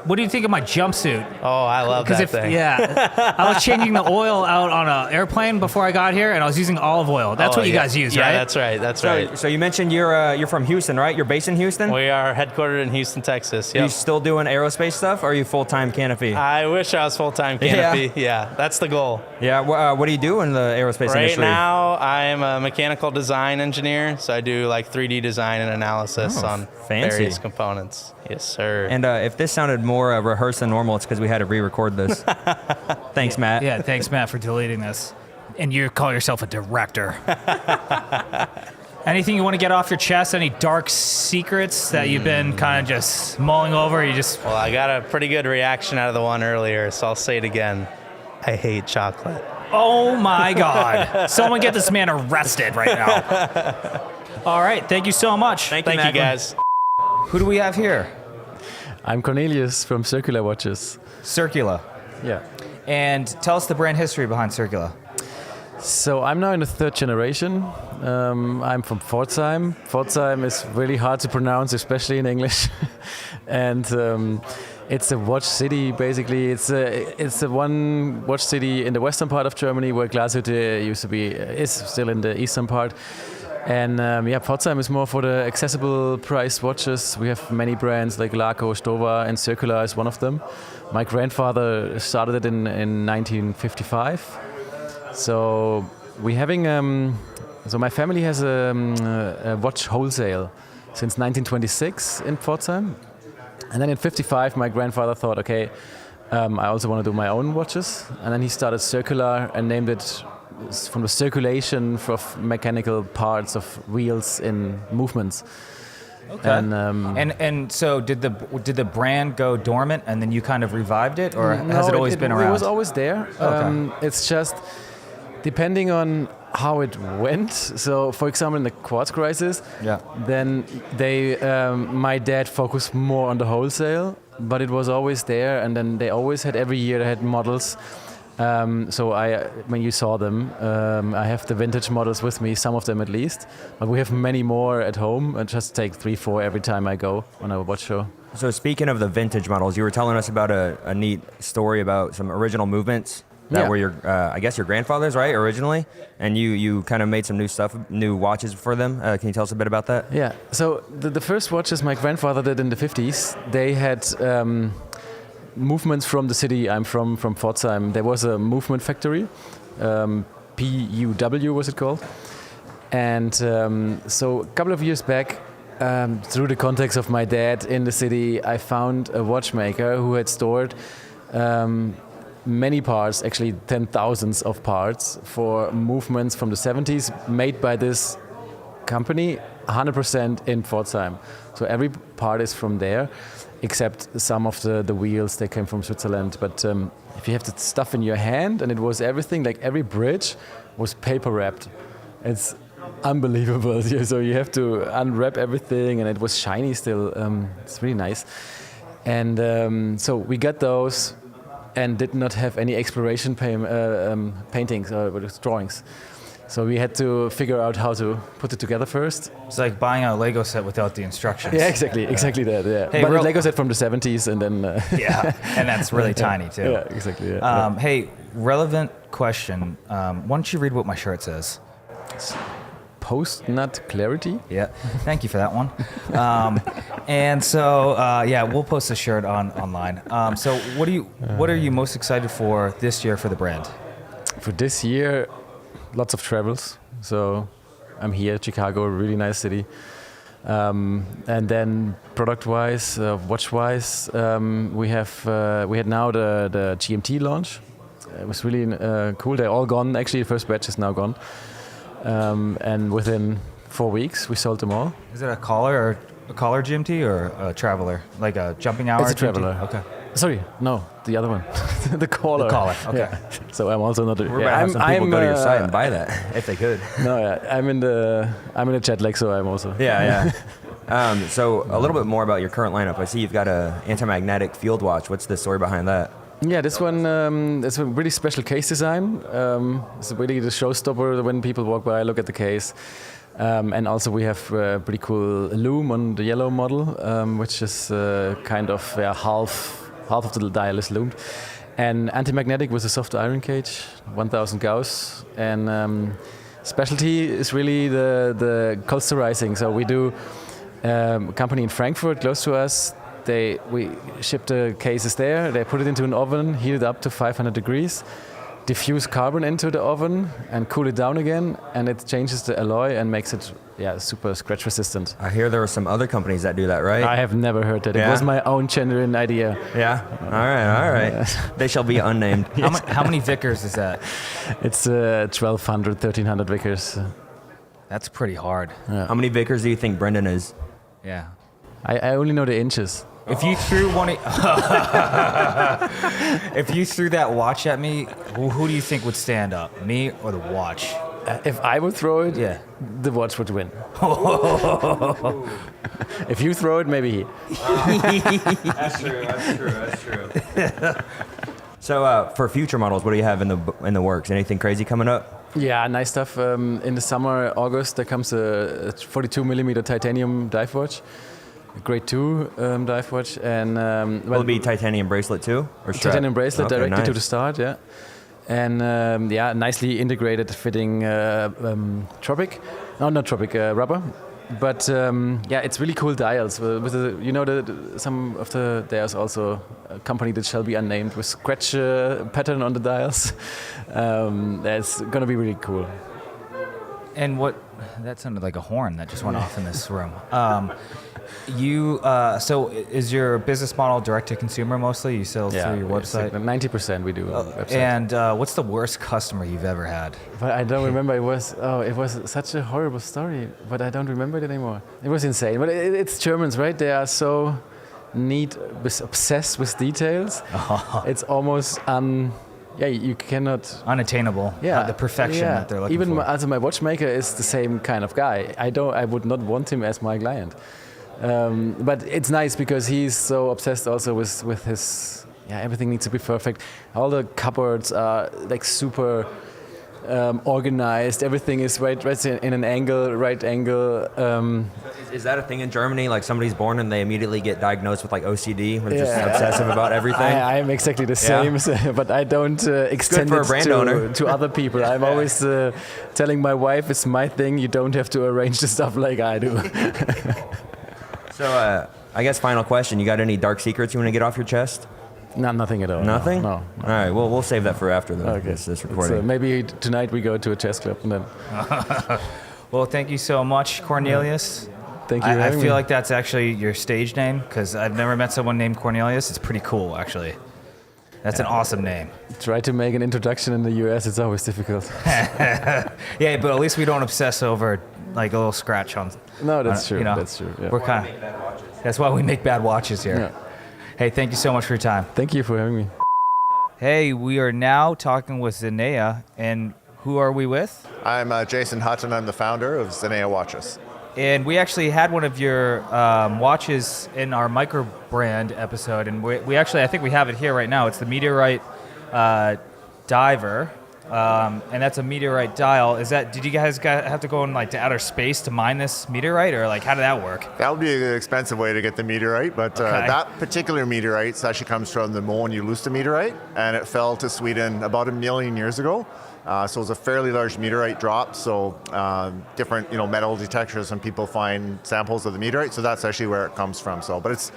what do you think of my jumpsuit? Oh, I love that thing. Yeah, I was changing the oil out on an airplane before I got here, and I was using olive oil. That's what you guys use, yeah, right? that's right. That's right. So you mentioned you're from Houston, right? You're based in Houston? We are headquartered in Houston, Texas. Are you Yep. still doing aerospace stuff, or are you full-time Canopy? I wish I was full-time Canopy. Yeah, that's the goal. Yeah, what do you do in the aerospace Right industry? now, I'm a mechanical design engineer, so I do like 3D design and analysis on fancy. various components. Yes, sir. And if this sounded more rehearsed than normal, it's because we had to re-record this. Thanks, Matt. Yeah, thanks, Matt, for deleting this. And you call yourself a director. Anything you want to get off your chest? Any dark secrets that you've been kind of just mulling over? You just Well, I got a pretty good reaction out of the one earlier, so I'll say it again. I hate chocolate. Oh my God! Someone get this man arrested right now. All right, thank you so much. Thank you, Macklin. guys. Who do we have here? I'm Cornelius from Circular Watches. Circula. Yeah. And tell us the brand history behind Circula. So I'm now in the 3rd generation. I'm from Pforzheim. Pforzheim is really hard to pronounce, especially in English. And it's a watch city, basically. It's the one watch city in the western part of Germany where Glashütte used to be, is still in the eastern part. And Pforzheim is more for the accessible price watches. We have many brands like Laco, Stowa, and Circular is one of them. My grandfather started it in 1955. So we're having, so my family has a watch wholesale since 1926 in Pforzheim. And then in 55, my grandfather thought, okay, I also want to do my own watches. And then he started Circular and named it from the circulation of mechanical parts of wheels in movements. Okay. And so did the brand go dormant and then you kind of revived it, or has it always been around? It was always there. Okay. It's just depending on how it went. So, for example, in the quartz crisis, then my dad focused more on the wholesale, but it was always there. And then they always had, every year they had models. So when you saw them, I have the vintage models with me, some of them at least, but we have many more at home. I just take 3-4 every time I go on a watch show. So speaking of the vintage models, you were telling us about a neat story about some original movements. that Yeah. were your, I guess your grandfather's, right, originally, and you kind of made some new watches for them. Can you tell us a bit about that? Yeah. So the first watches my grandfather did in the 50s, they had movements from the city I'm from Pforzheim. There was a movement factory, PUW was it called, and so a couple of years back. Through the contacts of my dad in the city, I found a watchmaker who had stored many parts, actually 10,000s of parts for movements from the 70s made by this company, 100% in Pforzheim. So every part is from there, except some of the wheels, they came from Switzerland. But if you have the stuff in your hand, and it was everything, like every bridge was paper wrapped. It's unbelievable. So you have to unwrap everything, and it was shiny still. It's really nice. And so we got those and did not have any exploration paintings or drawings. So we had to figure out how to put it together first. It's like buying a Lego set without the instructions. Yeah, exactly that. Yeah, Hey, but a Lego set from the 70s, and then Yeah, and that's really tiny too. yeah, exactly. Yeah. Hey, relevant question. Why don't you read what my shirt says? Post-nut clarity. Yeah, thank you for that one. And so, yeah, we'll post the shirt online. So, what are you most excited for this year for the brand? For this year, lots of travels. So I'm here, Chicago, a really nice city. And then product-wise, watch-wise, we had now the GMT launch. It was really cool. They're all gone. Actually, the first batch is now gone. And within 4 weeks, we sold them all. Is it a collar GMT or a traveler, like a jumping hour? It's a GMT? traveler. Okay. Sorry, no, the other one, the collar. The collar. Okay. Yeah. So I'm also not. We're about to have some people go to your site and buy that if they could. No, yeah, I'm in the jet lag, so I'm also. Yeah. So a little bit more about your current lineup. I see you've got a anti-magnetic field watch. What's the story behind that? Yeah, this one it's a really special case design. It's really the showstopper when people walk by, look at the case. And also we have a pretty cool loom on the yellow model, which is kind of half of the dial is loomed. And anti-magnetic with a soft iron cage, 1000 Gauss. And specialty is really the Colsterizing. So we do a company in Frankfurt close to us. We ship the cases there, they put it into an oven, heat it up to 500 degrees, diffuse carbon into the oven and cool it down again, and it changes the alloy and makes it super scratch resistant. I hear there are some other companies that do that, right? I have never heard that. Yeah? It was my own genuine idea. Yeah? All right. They shall be unnamed. How many Vickers is that? It's 1,200, 1,300 Vickers. That's pretty hard. Yeah. How many Vickers do you think Brendan is? Yeah. I only know the inches. If you threw if you threw that watch at me, who do you think would stand up, me or the watch? If I would throw it, Yeah. the watch would win. If you throw it, maybe he. That's true. So for future models, what do you have in the works? Anything crazy coming up? Yeah, nice stuff. In the summer, August, there comes a 42 millimeter titanium dive watch. A grade 2 dive watch, and Will it be titanium bracelet too, or strap? titanium bracelet Okay, directly to nice. the start, yeah. And nicely integrated fitting Tropic, not Tropic, rubber. But it's really cool dials. With some of there's also a company that shall be unnamed with scratch pattern on the dials. That's gonna be really cool. And that sounded like a horn that just went off in this room. So is your business model direct to consumer mostly? You sell through your website? 90% we do website. And what's the worst customer you've ever had? But I don't remember. It was such a horrible story, but I don't remember it anymore. It was insane. But it's Germans, right? They are so obsessed with details. It's almost you cannot. Unattainable. Yeah, The perfection that they're looking Even for. also my watchmaker is the same kind of guy. I would not want him as my client. But it's nice because he's so obsessed also with his. Yeah, everything needs to be perfect. All the cupboards are like super organized. Everything is right in an angle, right angle. Is that a thing in Germany? Like somebody's born and they immediately get diagnosed with like OCD, where they're just obsessive about everything? I am exactly the same, but I don't extend for a it brand owner. to other people. I'm always telling my wife, it's my thing, you don't have to arrange the stuff like I do. So I guess final question, you got any dark secrets you want to get off your chest? No, nothing at all. Nothing? No. All right, well, we'll save that for after this recording. So maybe tonight we go to a chess club and then. Well, thank you so much, Cornelius. Thank you. I feel like that's actually your stage name because I've never met someone named Cornelius. It's pretty cool, actually. That's an awesome name. Try to make an introduction in the US, it's always difficult. Yeah, but at least we don't obsess over like a little scratch on. No, that's true. You know, That's true. Yeah. We're kind of. That's why we make bad watches here. Yeah. Hey, thank you so much for your time. Thank you for having me. Hey, we are now talking with Zenea, and who are we with? I'm Jason Hutton. I'm the founder of Zenea Watches. And we actually had one of your watches in our micro brand episode, and we actually, I think we have it here right now. It's the Meteorite Diver, and that's a meteorite dial. Did you guys have to go in like to outer space to mine this meteorite, or like how did that work? That would be an expensive way to get the meteorite, but Okay. that particular meteorite actually comes from the Moen Ulusta meteorite, and it fell to Sweden about 1 million years ago. So it was a fairly large meteorite drop. So different, metal detectors and people find samples of the meteorite. So that's actually where it comes from. But it's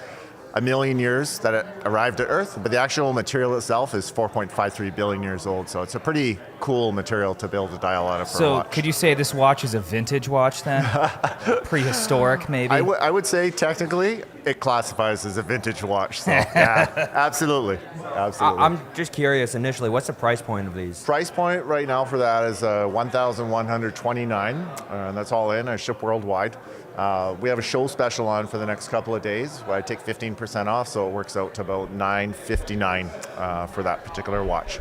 1 million years that it arrived at Earth, but the actual material itself is 4.53 billion years old. So it's a pretty cool material to build a dial out of for a So watch. could you say this watch is a vintage watch then? Prehistoric, maybe? I would say technically it classifies as a vintage watch. So yeah, absolutely. I'm just curious initially, what's the price point of these? Price point right now for that is $1,129, and that's all in. I ship worldwide. We have a show special on for the next couple of days where I take 15% off, so it works out to about $959 for that particular watch.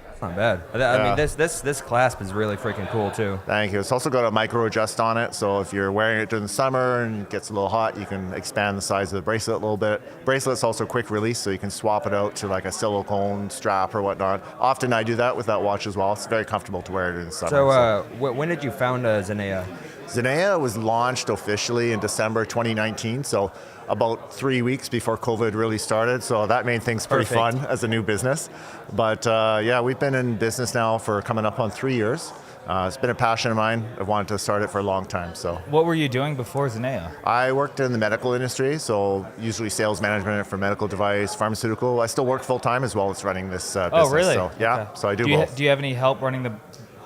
That's not bad. I mean, this clasp is really freaking cool too. Thank you. It's also got a micro adjust on it, so if you're wearing it during the summer and it gets a little hot, you can expand the size of the bracelet a little bit. Bracelet's also quick release, so you can swap it out to like a silicone strap or whatnot. Often I do that with that watch as well. It's very comfortable to wear it in the summer. So when did you found Zenea? Zenea was launched officially in December 2019, so about 3 weeks before COVID really started. So that made things pretty fun as a new business. But yeah, we've been in business now for coming up on 3 years. It's been a passion of mine. I've wanted to start it for a long time. So What were you doing before Zenea? I worked in the medical industry, so usually sales management for medical device, pharmaceutical. I still work full time as well as running this business. Oh, really? So, yeah, Okay. so I do both. Do you have any help running the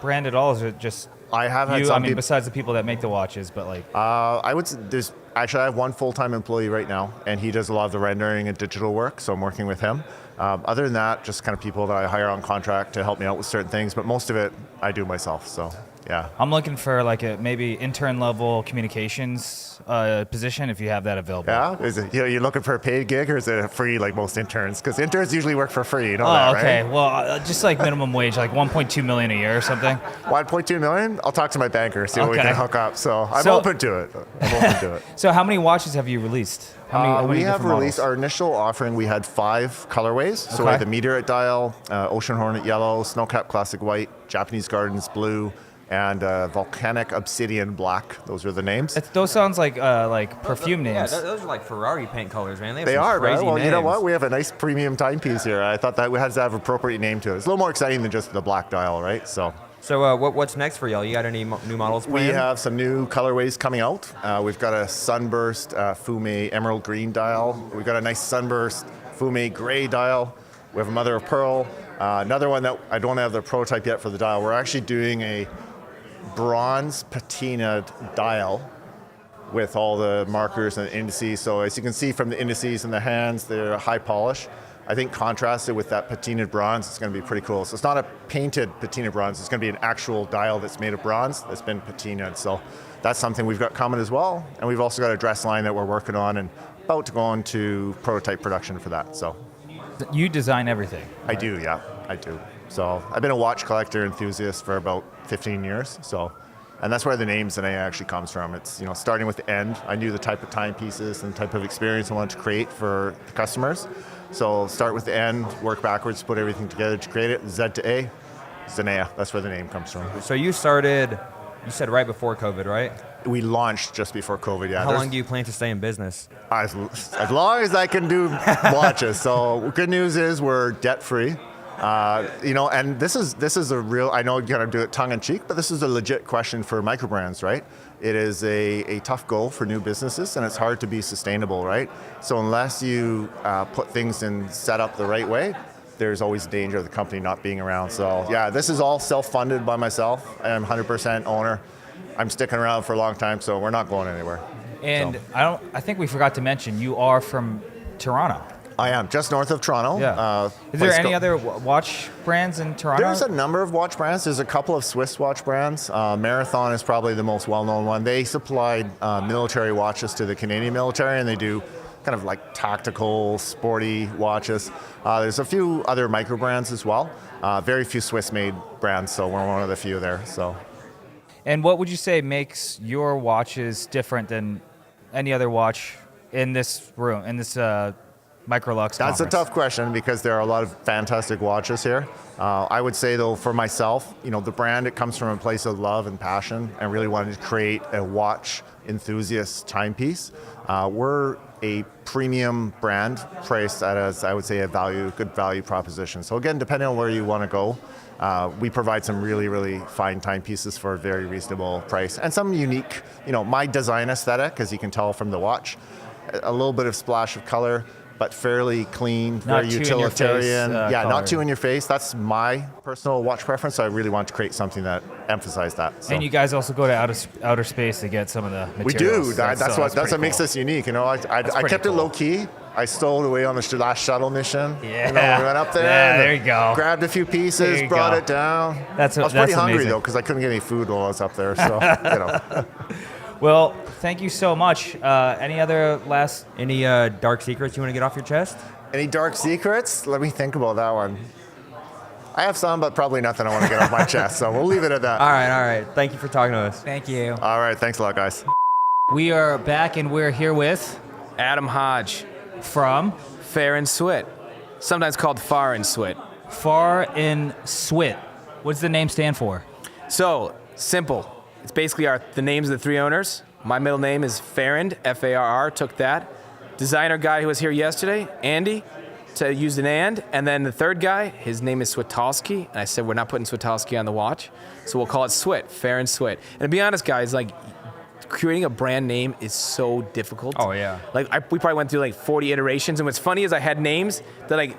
brand at all? Or is it just I have had you? some I mean, people. besides the people that make the watches, but like. I would say I have one full-time employee right now, and he does a lot of the rendering and digital work, so I'm working with him. Other than that, just kind of people that I hire on contract to help me out with certain things, but most of it I do myself, so yeah. I'm looking for like a maybe intern level communications position if you have that available. Yeah? Is it, you're looking for a paid gig, or is it free like most interns? Because interns usually work for free, you know that, okay. right? Well, just like minimum wage, like 1.2 million a year or something. 1.2 million? I'll talk to my banker, see what we Okay. can hook up. So I'm So- open to it. I'm open to it. So how many watches have you released? How many We have different released models? our initial offering. We had 5 colorways. So we Okay. had the Meteorite Dial, Ocean Hornet Yellow, Snowcap Classic White, Japanese Gardens Blue, and Volcanic Obsidian Black. Those are the names. Those sounds like perfume names. Yeah, those are like Ferrari paint colors, man. They some are, crazy right? Well, names. you know what? We have a nice premium timepiece here. I thought that we had to have an appropriate name to it. It's a little more exciting than just the black dial, right? So what's next for y'all? You got any new models we planned? have some new colorways coming out. We've got a Sunburst Fume Emerald Green dial. We've got a nice Sunburst Fume Gray dial. We have a Mother of Pearl. Another one that I don't have the prototype yet for the dial. We're actually doing a bronze patinaed dial with all the markers and indices. So as you can see from the indices and the hands, they're high polish. I think contrasted with that patinaed bronze, it's going to be pretty cool. So it's not a painted patinaed bronze. It's going to be an actual dial that's made of bronze that's been patinaed. So that's something we've got coming as well. And we've also got a dress line that we're working on and about to go into prototype production for that. So You design everything. I do, yeah, I do. So I've been a watch collector enthusiast for about 15 years. So, and that's where the name Zenea actually comes from. It's, starting with the end. I knew the type of timepieces and the type of experience I wanted to create for the customers. So start with the end, work backwards, put everything together to create it. Z to A. Zenea. That's where the name comes from. So you started, you said right before COVID, right? We launched just before COVID. Yeah. How long do you plan to stay in business? As long as I can do watches. So good news is we're debt free. And this is a real. I know you gotta do it tongue in cheek, but this is a legit question for microbrands, right? It is a tough goal for new businesses, and it's hard to be sustainable, right? So unless you put things in set up the right way, there's always danger of the company not being around. So yeah, this is all self-funded by myself. I'm 100% owner. I'm sticking around for a long time, so we're not going anywhere. And so. I think we forgot to mention you are from Toronto. I am just north of Toronto. Yeah. Is there any other watch brands in Toronto? There's a number of watch brands. There's a couple of Swiss watch brands. Marathon is probably the most well-known one. They supplied military watches to the Canadian military, and they do kind of like tactical, sporty watches. There's a few other micro brands as well. Very few Swiss-made brands, so we're one of the few there. So. And what would you say makes your watches different than any other watch in this room, in this MicroLux That's conference? a tough question because there are a lot of fantastic watches here. I would say though, for myself, the brand, it comes from a place of love and passion and really wanted to create a watch enthusiast timepiece. We're a premium brand priced at, as I would say, good value proposition. So again, depending on where you want to go, we provide some really, really fine timepieces for a very reasonable price and some unique, my design aesthetic, as you can tell from the watch, a little bit of splash of color, but fairly clean, very utilitarian. Not too in your face. That's my personal watch preference. So I really want to create something that emphasized that. So. And you guys also go to outer space to get some of the materials. We do. That's what makes us unique. I kept it low key. I stole it away on the last shuttle mission. Yeah. We went up there. Yeah, there you go. Grabbed a few pieces, brought it down. I was pretty hungry though because I couldn't get any food while I was up there. So Well, thank you so much. Any dark secrets you want to get off your chest? Any dark secrets? Let me think about that one. I have some, but probably nothing I want to get off my chest. So we'll leave it at that. All right. Thank you for talking to us. Thank you. All right. Thanks a lot, guys. We are back, and we're here with Adam Hodge from Fair and Swit, sometimes called Far and Swit. Far and Swit. What does the name stand for? So, simple. It's basically the names of the three owners. My middle name is Farrand, F-A-R-R, took that. Designer guy who was here yesterday, Andy, used an and then the third guy, his name is Switalski, and I said we're not putting Switalski on the watch, so we'll call it Swit, Fair and Swit. And to be honest, guys, creating a brand name is so difficult. Oh, yeah. We probably went through 40 iterations, and what's funny is I had names that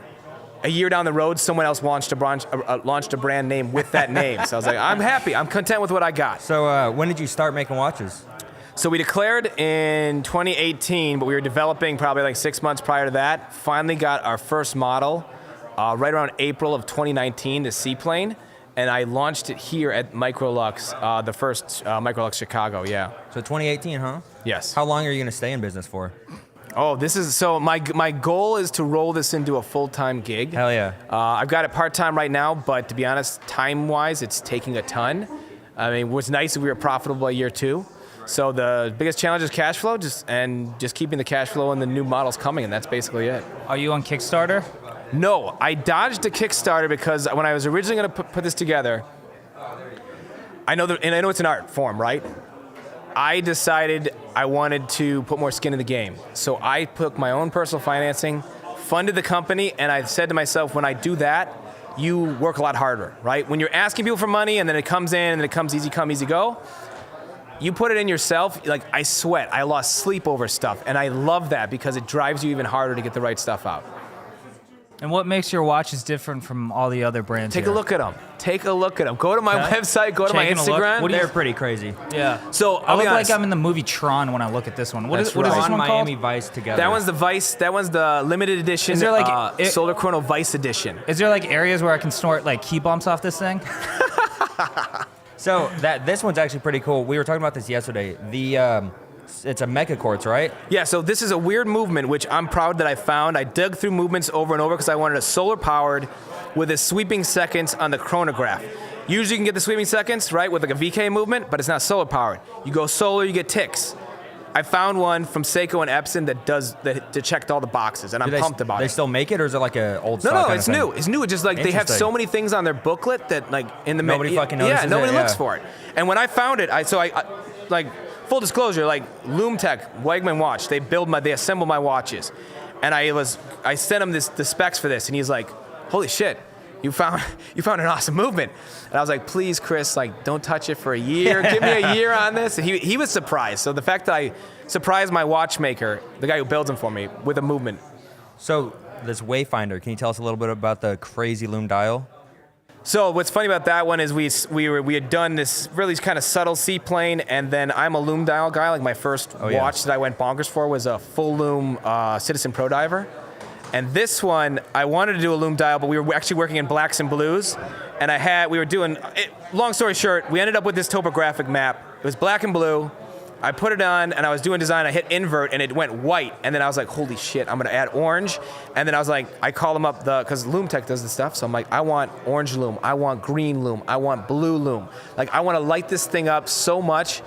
a year down the road, someone else launched a brand name with that name. So I was like, I'm happy. I'm content with what I got. So when did you start making watches? So we declared in 2018, but we were developing probably 6 months prior to that. Finally got our first model right around April of 2019, the Seaplane. And I launched it here at MicroLux, the first MicroLux Chicago, yeah. So 2018, huh? Yes. How long are you going to stay in business for? Oh, my goal is to roll this into a full-time gig. Hell yeah. I've got it part-time right now, but to be honest, time-wise, it's taking a ton. I mean, what's nice is we were profitable a year two. So the biggest challenge is cash flow, just keeping the cash flow and the new models coming, and that's basically it. Are you on Kickstarter? No, I dodged the Kickstarter because when I was originally going to put this together, I know it's an art form, right? I decided I wanted to put more skin in the game. So I took my own personal financing, funded the company, and I said to myself, when I do that, you work a lot harder, right? When you're asking people for money and then it comes in and then it comes easy come, easy go, you put it in yourself, I sweat. I lost sleep over stuff, and I love that because it drives you even harder to get the right stuff out. And what makes your watches different from all the other brands? Take a look at them. Go to my website, go to my Instagram. They're pretty crazy. Yeah. So I look like I'm in the movie Tron when I look at this one. What is this one called? Miami Vice together. That one's the Vice. That one's the limited edition. Is there Solar Chrono Vice edition? Is there areas where I can snort key bumps off this thing? So this one's actually pretty cool. We were talking about this yesterday. It's a mecha quartz, right? Yeah, so this is a weird movement, which I'm proud that I found. I dug through movements over and over because I wanted a solar-powered with a sweeping seconds on the chronograph. Usually you can get the sweeping seconds, right, with a VK movement, but it's not solar-powered. You go solar, you get ticks. I found one from Seiko and Epson that checked all the boxes, and I'm pumped about it. They still make it, or is it like an old No, stock kind it's of thing? new. It's new. It's just like they have so many things on their booklet that like in the Nobody fucking notices Yeah, nobody it, looks yeah. for it. And when I found it, I like full disclosure, like LoomTech, Wegman watch, they assemble my watches, and I sent him the specs for this, and he's like, holy shit. You found an awesome movement. And I was like, please, Chris, like, don't touch it for a year. Give me a year on this. And he was surprised. So the fact that I surprised my watchmaker, the guy who builds them for me, with a movement. So this Wayfinder, can you tell us a little bit about the crazy loom dial? So what's funny about that one is we had done this really kind of subtle seaplane, and then I'm a loom dial guy. Like my first watch that I went bonkers for was a full loom Citizen Pro Diver. And this one, I wanted to do a loom dial, but we were actually working in blacks and blues. And long story short, we ended up with this topographic map. It was black and blue. I put it on, and I was doing design. I hit invert, and it went white. And then I was like, holy shit, I'm going to add orange. And then I was like, I call them up, because LoomTech does this stuff. So I'm like, I want orange loom. I want green loom. I want blue loom. Like, I want to light this thing up so much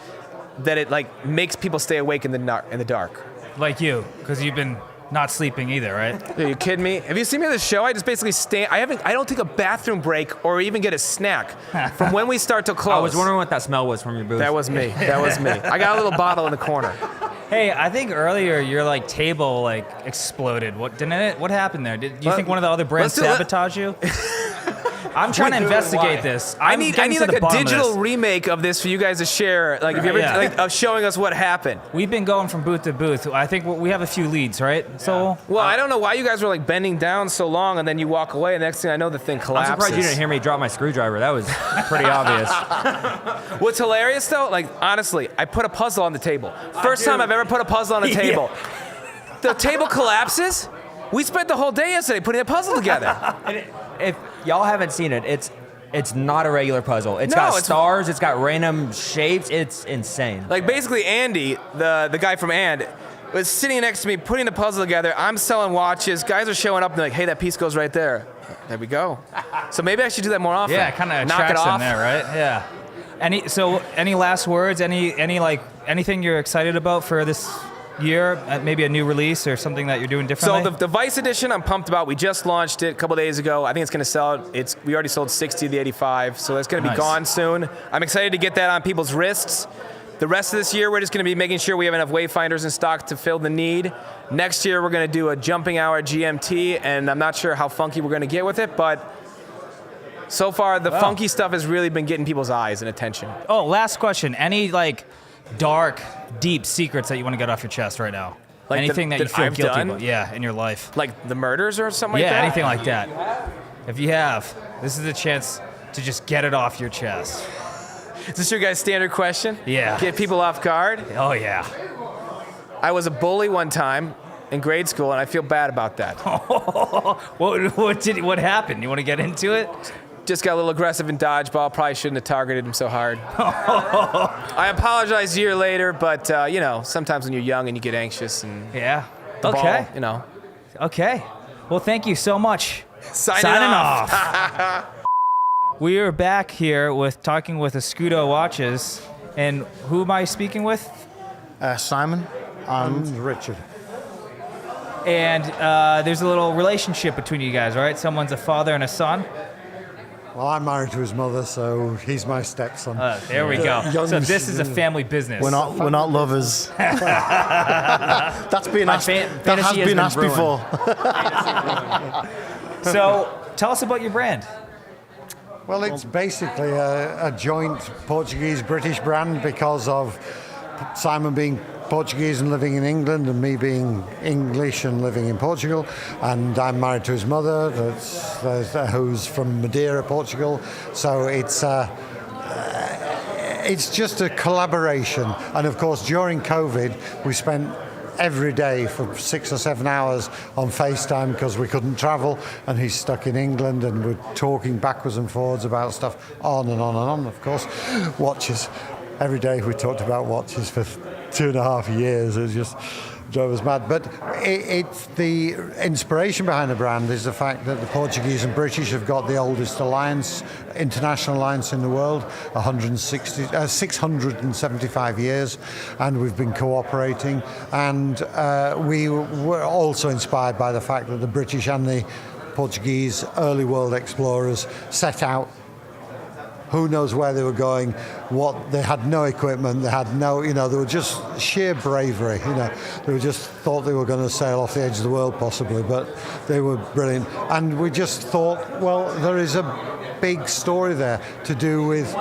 that it, like, makes people stay awake in the dark. Like you, because you've been not sleeping either, right? Are you kidding me? Have you seen me at the show? I just basically stand. I don't take a bathroom break or even get a snack from when we start to close. I was wondering what that smell was from your booth. That was me. I got a little bottle in the corner. Hey, I think earlier your like table like exploded. What happened there? Did you think one of the other brands sabotaged you? I'm trying to investigate this. I need like a digital remake of this for you guys to share. Like, if you ever of showing us what happened. We've been going from booth to booth. I think we have a few leads, right? Yeah. So, well, I don't know why you guys were like bending down so long, and then you walk away, and the next thing I know, the thing collapses. I'm surprised you didn't hear me drop my screwdriver. That was pretty obvious. What's hilarious though, like honestly, I put a puzzle on the table. First time I've ever put a puzzle on a table. The table collapses. We spent the whole day yesterday putting a puzzle together. If y'all haven't seen it, it's not a regular puzzle. It's got stars. It's got random shapes. It's insane. Like basically, Andy, the guy from And, was sitting next to me putting the puzzle together. I'm selling watches. Guys are showing up and they're like, "Hey, that piece goes right there." There we go. So maybe I should do that more often. Yeah, kind of attracts them there, right? Yeah. Any last words? Anything you're excited about for this year? Maybe a new release or something that you're doing differently? So the Vice Edition, I'm pumped about. We just launched it a couple days ago. I think it's going to sell. We already sold 60 of the 85, so it's going to be gone soon. I'm excited to get that on people's wrists. The rest of this year, we're just going to be making sure we have enough Wayfinders in stock to fill the need. Next year, we're going to do a jumping hour GMT, and I'm not sure how funky we're going to get with it, but so far, the funky stuff has really been getting people's eyes and attention. Oh, last question. Any dark, deep secrets that you want to get off your chest right now? Like anything that you feel I've guilty done? about? Yeah, in your life. Like the murders or something like that? Yeah, anything like that. If you have, this is a chance to just get it off your chest. Is this your guys' standard question? Yeah. Get people off guard? Oh, yeah. I was a bully one time in grade school, and I feel bad about that. What happened? You want to get into it? Just got a little aggressive in dodgeball. Probably shouldn't have targeted him so hard. I apologize a year later, but sometimes when you're young and you get anxious and okay, ball, Okay. Well, thank you so much. Signing off. We are back here talking with Escudo Watches, and who am I speaking with? Simon. And Richard. And there's a little relationship between you guys, right? Someone's a father and a son. Well, I'm married to his mother, so he's my stepson. There we go. So this is a family business. We're not lovers. That's been asked. That has been asked before. So tell us about your brand. Well, it's basically a joint Portuguese-British brand because of Simon being Portuguese and living in England, and me being English and living in Portugal. And I'm married to his mother, who's from Madeira, Portugal. So it's just a collaboration. And of course, during COVID, we spent every day for 6 or 7 hours on FaceTime because we couldn't travel, and he's stuck in England, and we're talking backwards and forwards about stuff on and on and on. Of course, watches. Every day we talked about watches for 2.5 years. It just drove us mad. But it's the inspiration behind the brand is the fact that the Portuguese and British have got the oldest alliance, international alliance in the world, 675 years, and we've been cooperating. And we were also inspired by the fact that the British and the Portuguese early world explorers set out. Who knows where they were going? They had no equipment. They had no, they were just sheer bravery. They were just thought they were going to sail off the edge of the world, possibly, but they were brilliant. And we just thought, well, there is a big story there to do with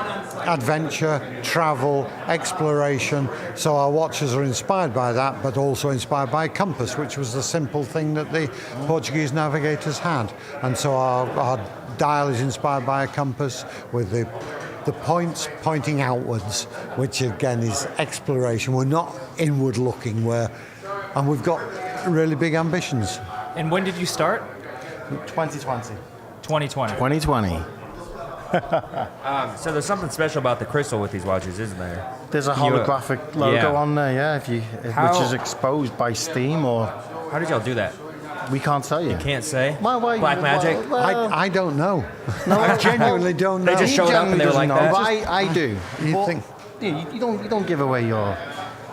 adventure, travel, exploration. So our watches are inspired by that, but also inspired by a compass, which was the simple thing that the Portuguese navigators had. And so our dial is inspired by a compass with the points pointing outwards, which again is exploration. We're not inward looking, and we've got really big ambitions. And when did you start? 2020. 2020. 2020. So there's something special about the crystal with these watches, isn't there? There's a holographic logo on there, which is exposed by steam or. How did y'all do that? We can't tell you. You can't say? Why, Black magic? I don't know. No, I genuinely don't know. They just showed up and they were like that? I do. You don't give away your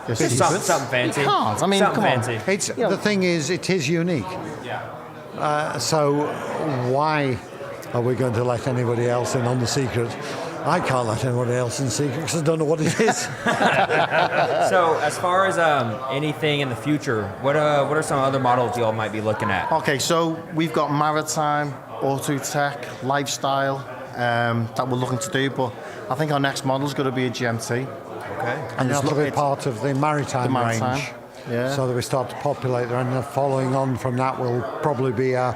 secrets. Something fancy. You can't. I mean, something come fancy. on. The thing is, it is unique. Yeah. So why are we going to let anybody else in on the secret? I can't let anybody else in secret because I don't know what it is. So as far as anything in the future, what are some other models y'all might be looking at? Okay, so we've got maritime, auto tech, lifestyle that we're looking to do, but I think our next model is going to be a GMT. Okay. And it's going to be part of the maritime range. Yeah. So that we start to populate there, and following on from that will probably be a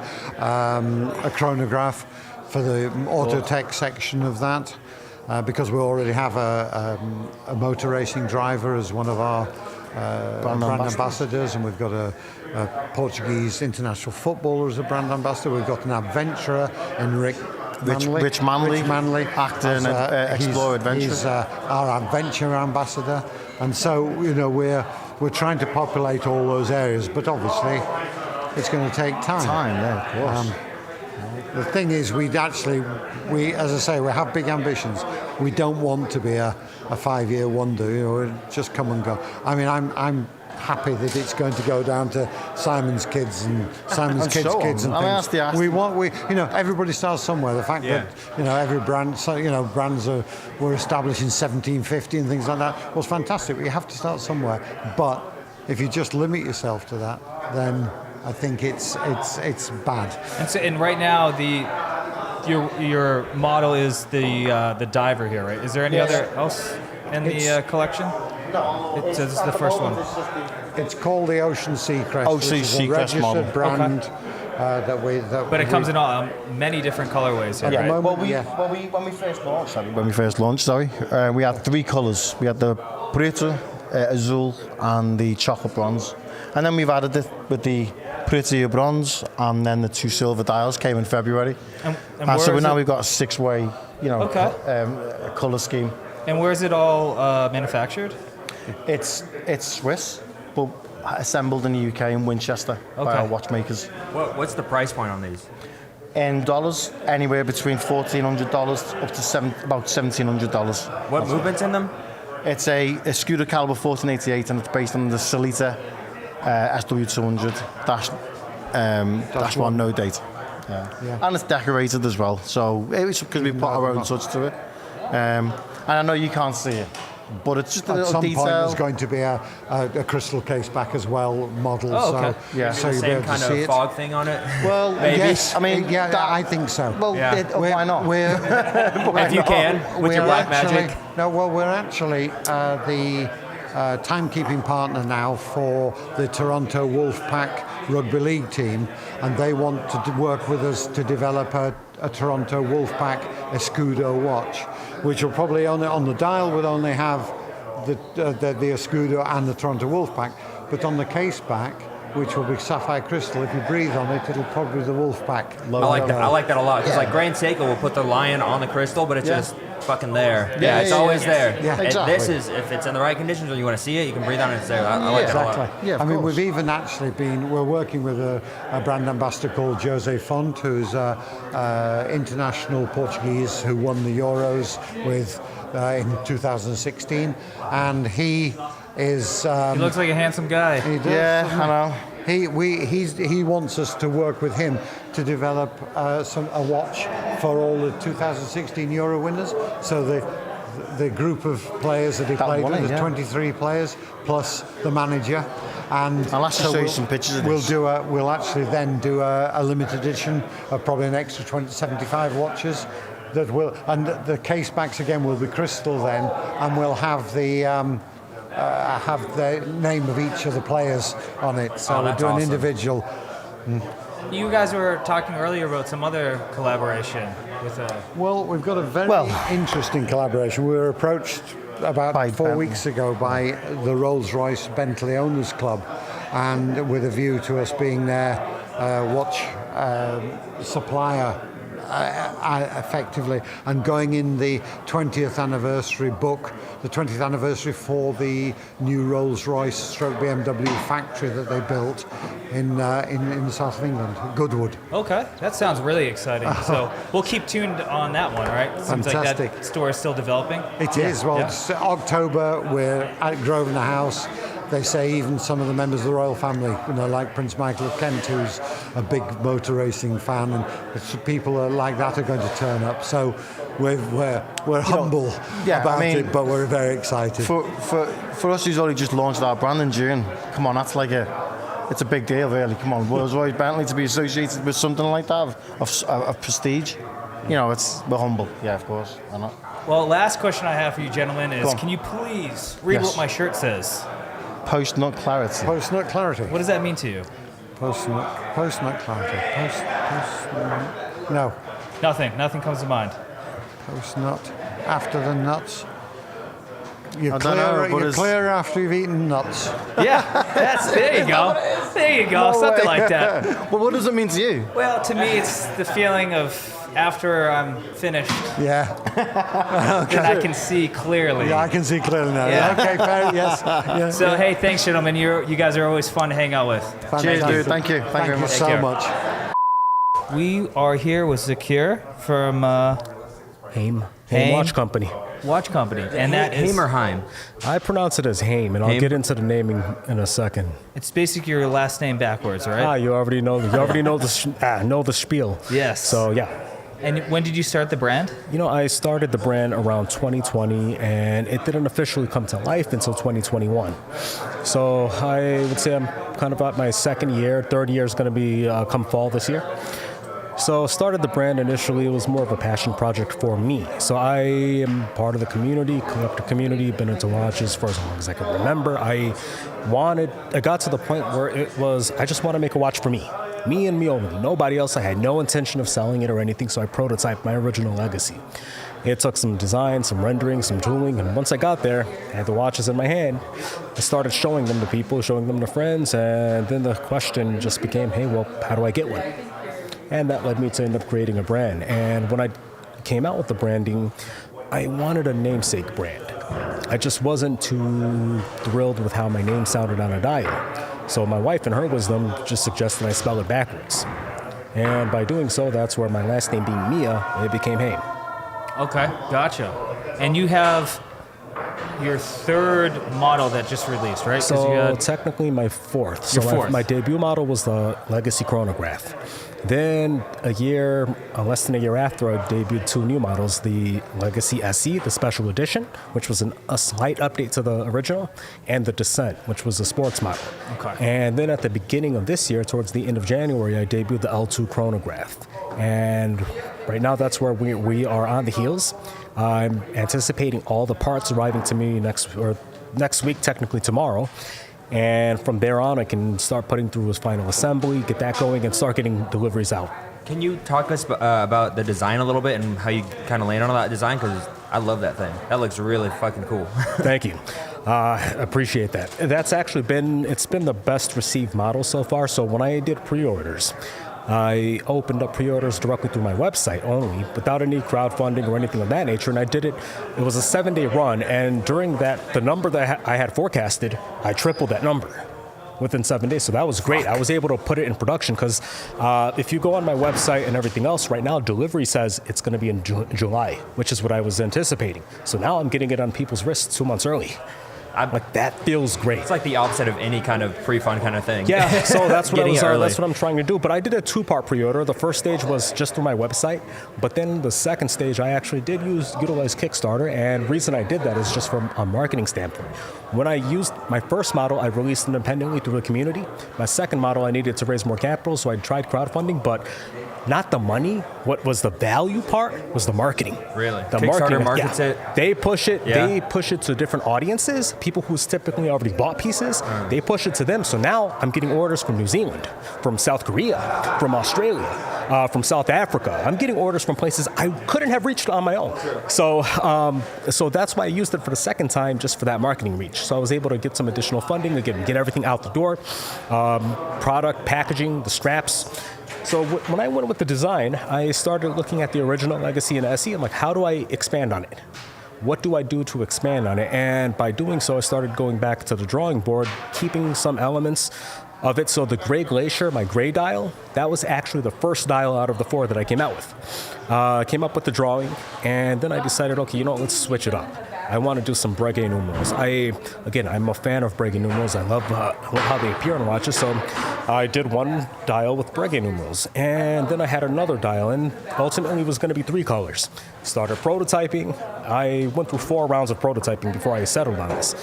chronograph for the auto tech section of that. Because we already have a motor racing driver as one of our brand ambassadors, and we've got a Portuguese international footballer as a brand ambassador. We've got an adventurer in Rich Manley, actor and explorer adventurer. He's our adventure ambassador, and so we're trying to populate all those areas, but obviously it's going to take time. Yeah, of course. The thing is, we as I say, we have big ambitions. We don't want to be a 5-year wonder. Just come and go. I mean, I'm happy that it's going to go down to Simon's kids and Simon's kids' kids and things. Everybody starts somewhere. The fact that every brand, brands were established in 1750 and things like that was fantastic. You have to start somewhere. But if you just limit yourself to that, then I think it's bad. And right now your model is the diver here, right? Is there any other else in the collection? No. This is the first one. It's called the Ocean Sea Crest. Ocean Sea Crest model. Brand. But it comes in many different colorways. Here, right? When we first launched, we had 3 colors. We had the Preto, Azul, and the Chocolate Bronze. And then we've added it with the Prettier Bronze, and then the 2 silver dials came in February. And so now we've got a 6-way, color scheme. And where is it all manufactured? It's Swiss, but assembled in the UK in Winchester by our watchmakers. What's the price point on these? In dollars, anywhere between $1,400 up to about $1,700. What movement's in them? It's a Scudo caliber 1488, and it's based on the Salita SW200 dash one no date. Yeah. And it's decorated as well, so it's because we put our own touch to it. And I know you can't see it, but it's just a little detail. At some point there's going to be a crystal case back as well model. Oh, okay. So you'll be able to kind see of fog thing on it. Well, maybe. Yes, I mean, I think so. Well, why not? If you can, with your black magic. We're actually the timekeeping partner now for the Toronto Wolfpack Rugby League team, and they want to work with us to develop a Toronto Wolfpack Escudo watch, which will probably on the dial would only have the Escudo and the Toronto Wolfpack, but on the case back which will be sapphire crystal. If you breathe on it, it'll probably be the wolf pack I logo. like that. I like that a lot because like Grand Seiko will put the lion on the crystal, but it's just fucking there. It's always there. Yeah, And exactly. this is if it's in the right conditions or you want to see it, you can breathe on it. It's there. I like that a lot. Exactly. Yeah, of I mean, course. we've even actually we're working with a brand ambassador called Jose Font, who's international Portuguese who won the Euros with in 2016, and he is. He looks like a handsome guy. He does, Yeah, doesn't I know. He wants us to work with him to develop a watch for all the 2016 Euro winners. So the group of players that he played won with, it, the yeah. 23 players plus the manager. And I'll actually show you some pictures of this. We'll actually then do a limited edition of probably an extra 75 watches. That will, and the case backs again will be crystal then, and we'll have the name of each of the players on it. So we'll that's do an awesome. individual. You guys were talking earlier about some other collaboration with a. Well, we've got a very interesting collaboration. We were approached about By 4 Bentley. weeks ago by the Rolls-Royce Bentley Owners Club, and with a view to us being their watch supplier effectively, and going in the 20th anniversary book, the 20th anniversary for the new Rolls-Royce stroke BMW factory that they built in the south of England, Goodwood. Okay, that sounds really exciting. So we'll keep tuned on that one, right? Seems like Fantastic. that store is still developing. It is. Well, it's October, we're at Grosvenor House. They say even some of the members of the royal family, like Prince Michael of Kent, who's a big motor racing fan, and people like that are going to turn up. So we're humble about it, but we're very excited. For us who's only just launched our brand in June, come on, that's like it's a big deal, really. Come on, Rolls-Royce Bentley to be associated with something like that of prestige. We're humble. Yeah, of course. I know. Well, last question I have for you gentlemen is, Go on. can you please read what my shirt says? Post-nut clarity. Post-nut clarity. What does that mean to you? Post-nut clarity. Post-nut. No. Nothing comes to mind. Post-nut. After the nuts. You're don't know, but you're it's- clear after you've eaten nuts. Yeah, there you go. There you go, something like that. Well, what does it mean to you? Well, to me, it's the feeling of after I'm finished, Yeah. then I can see clearly. Yeah, I can see clearly now. Yeah. Okay, fair, yes. Yeah, So, hey, thanks, gentlemen. You guys are always fun to hang out with. Cheers, fantastic. dude. Thank you. Thank you very much. so care. much. We are here with Zakir from Haim Haim? Watch Company. Watch Company, and that is Hamerheim. I pronounce it as Haim, and I'll Haim? get into the naming in a second. it's basically your last name backwards, right? You already know. Know the spiel. Yes. So yeah. And when did you start the brand? I started the brand around 2020, and it didn't officially come to life until 2021. So I would say I'm kind of at my second year. Third year is going to be come fall this year. So started the brand initially. It was more of a passion project for me. So I am part of the community, collector community, been into watches for as long as I can remember. I got to the point where it was, I just want to make a watch for me. Me and me only, nobody else. I had no intention of selling it or anything, so I prototyped my original legacy. It took some design, some rendering, some tooling, and once I got there, I had the watches in my hand. I started showing them to people, showing them to friends, and then the question just became, hey, well, how do I get one? And that led me to end up creating a brand. And when I came out with the branding, I wanted a namesake brand. I just wasn't too thrilled with how my name sounded on a dial. So my wife, in her wisdom, just suggested I spell it backwards. And by doing so, that's where my last name being Mia, it became Haim. Okay, gotcha. And you have your third model that just released, right? 'Cause So you had- technically my fourth. Your So fourth. my debut model was the Legacy Chronograph. Then less than a year after, I debuted two new models, the Legacy SE, the special edition, which was a slight update to the original, and the Descent, which was a sports model. Okay. And then at the beginning of this year, towards the end of January, I debuted the L2 Chronograph. And right now, that's where we are on the heels. I'm anticipating all the parts arriving to me next week, technically tomorrow. And from there on, I can start putting through his final assembly, get that going, and start getting deliveries out. Can you talk us about the design a little bit and how you kind of landed on that design? Because I love that thing. That looks really fucking cool. Thank you. Appreciate that. That's actually been the best received model so far. So when I did pre-orders, I opened up pre-orders directly through my website only, without any crowdfunding or anything of that nature. And I did it. It was a 7-day run, and during that, the number that I had forecasted, I tripled that number within 7 days. So that was great. I was able to put it in production because if you go on my website and everything else, right now delivery says it's going to be in July, which is what I was anticipating. So now I'm getting it on people's wrists 2 months early. Like, that feels great. It's like the opposite of any kind of pre-fund kind of thing. Yeah, so that's what that's what I'm trying to do. But I did a 2-part pre-order. The first stage was just through my website, but then the second stage I actually did utilize Kickstarter, and the reason I did that is just from a marketing standpoint. When I used my first model, I released independently through the community. My second model, I needed to raise more capital, so I tried crowdfunding, but not the money. What was the value part was the marketing. Really? The Kickstarter markets it? They push it. Yeah. They push it to different audiences, people who's typically already bought pieces. They push it to them. So now I'm getting orders from New Zealand, from South Korea, from Australia, from South Africa. I'm getting orders from places I couldn't have reached on my own. So that's why I used it for the second time, just for that marketing reach. So I was able to get some additional funding, again, get everything out the door, product, packaging, the straps. So when I went with the design, I started looking at the original Legacy and SE. I'm like, how do I expand on it? What do I do to expand on it? And by doing so, I started going back to the drawing board, keeping some elements of it. So the gray glacier, my gray dial, that was actually the first dial out of the 4 that I came out with. I came up with the drawing, and then I decided, okay, let's switch it up. I want to do some Breguet numerals. I'm a fan of Breguet numerals. I love how they appear on watches. So I did one dial with Breguet numerals, and then I had another dial, and ultimately it was going to be 3 colors. Started prototyping. I went through 4 rounds of prototyping before I settled on this.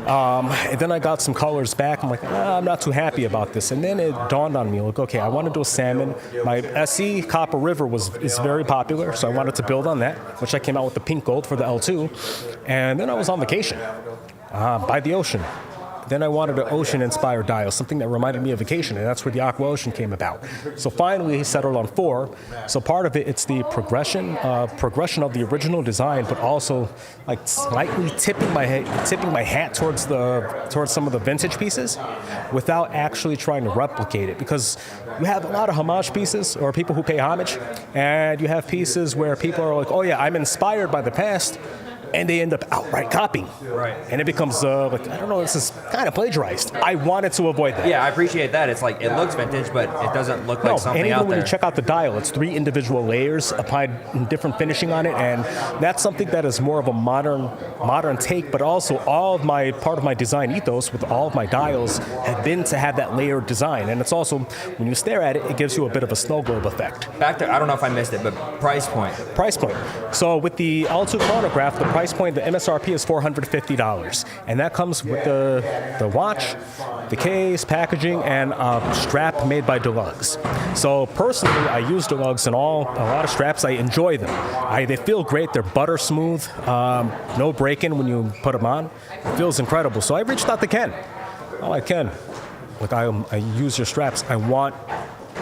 And then I got some colors back. I'm like, I'm not too happy about this. And then it dawned on me, like, okay, I want to do a salmon. My SE Copper River is very popular, so I wanted to build on that, which I came out with the pink gold for the L2. And then I was on vacation by the ocean. Then I wanted an ocean-inspired dial, something that reminded me of vacation, and that's where the Aqua Ocean came about. So finally, he settled on 4. So part of it's the progression of the original design, but also like slightly tipping my hat towards some of the vintage pieces, without actually trying to replicate it. Because you have a lot of homage pieces, or people who pay homage, and you have pieces where people are like, oh yeah, I'm inspired by the past, and they end up outright copying. Right. And it becomes like, I don't know, this is kind of plagiarized. I wanted to avoid that. Yeah, I appreciate that. It's like, it looks vintage, but it doesn't look like something and even out when there. you check out the dial, it's 3 individual layers applied different finishing on it, and that's something that is more of a modern take, but also part of my design ethos with all of my dials have been to have that layered design. And it's also, when you stare at it, it gives you a bit of a snow globe effect. Back there, I don't know if I missed it, but price point. So with the L2 chronograph, the price point, the MSRP is $450, and that comes with the watch, the case, packaging, and a strap made by Deluxe. So personally, I use Deluxe in a lot of straps. I enjoy them. They feel great. They're butter smooth, no break-in when you put them on. It feels incredible. So I reached out to Ken. Oh, I can. Like, I use your straps. I want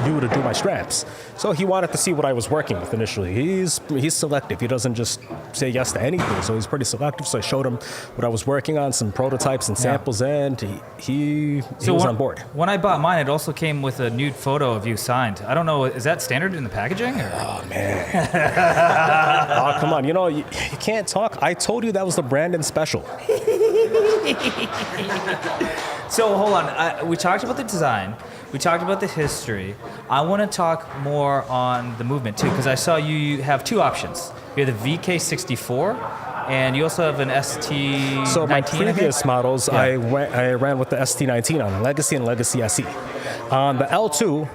you to do my straps. So he wanted to see what I was working with initially. He's selective. He doesn't just say yes to anything. So he's pretty selective. So I showed him what I was working on, some prototypes and samples, and he was on board. When I bought mine, it also came with a nude photo of you signed. I don't know, is that standard in the packaging? Or? Oh, man. Oh, come on. You can't talk. I told you that was the Brandon special. So hold on. We talked about the design. We talked about the history. I want to talk more on the movement too, because I saw you have 2 options. You have the VK64, and you also have an ST19. So my previous models, I ran with the ST19 on Legacy and Legacy SE. On the L2,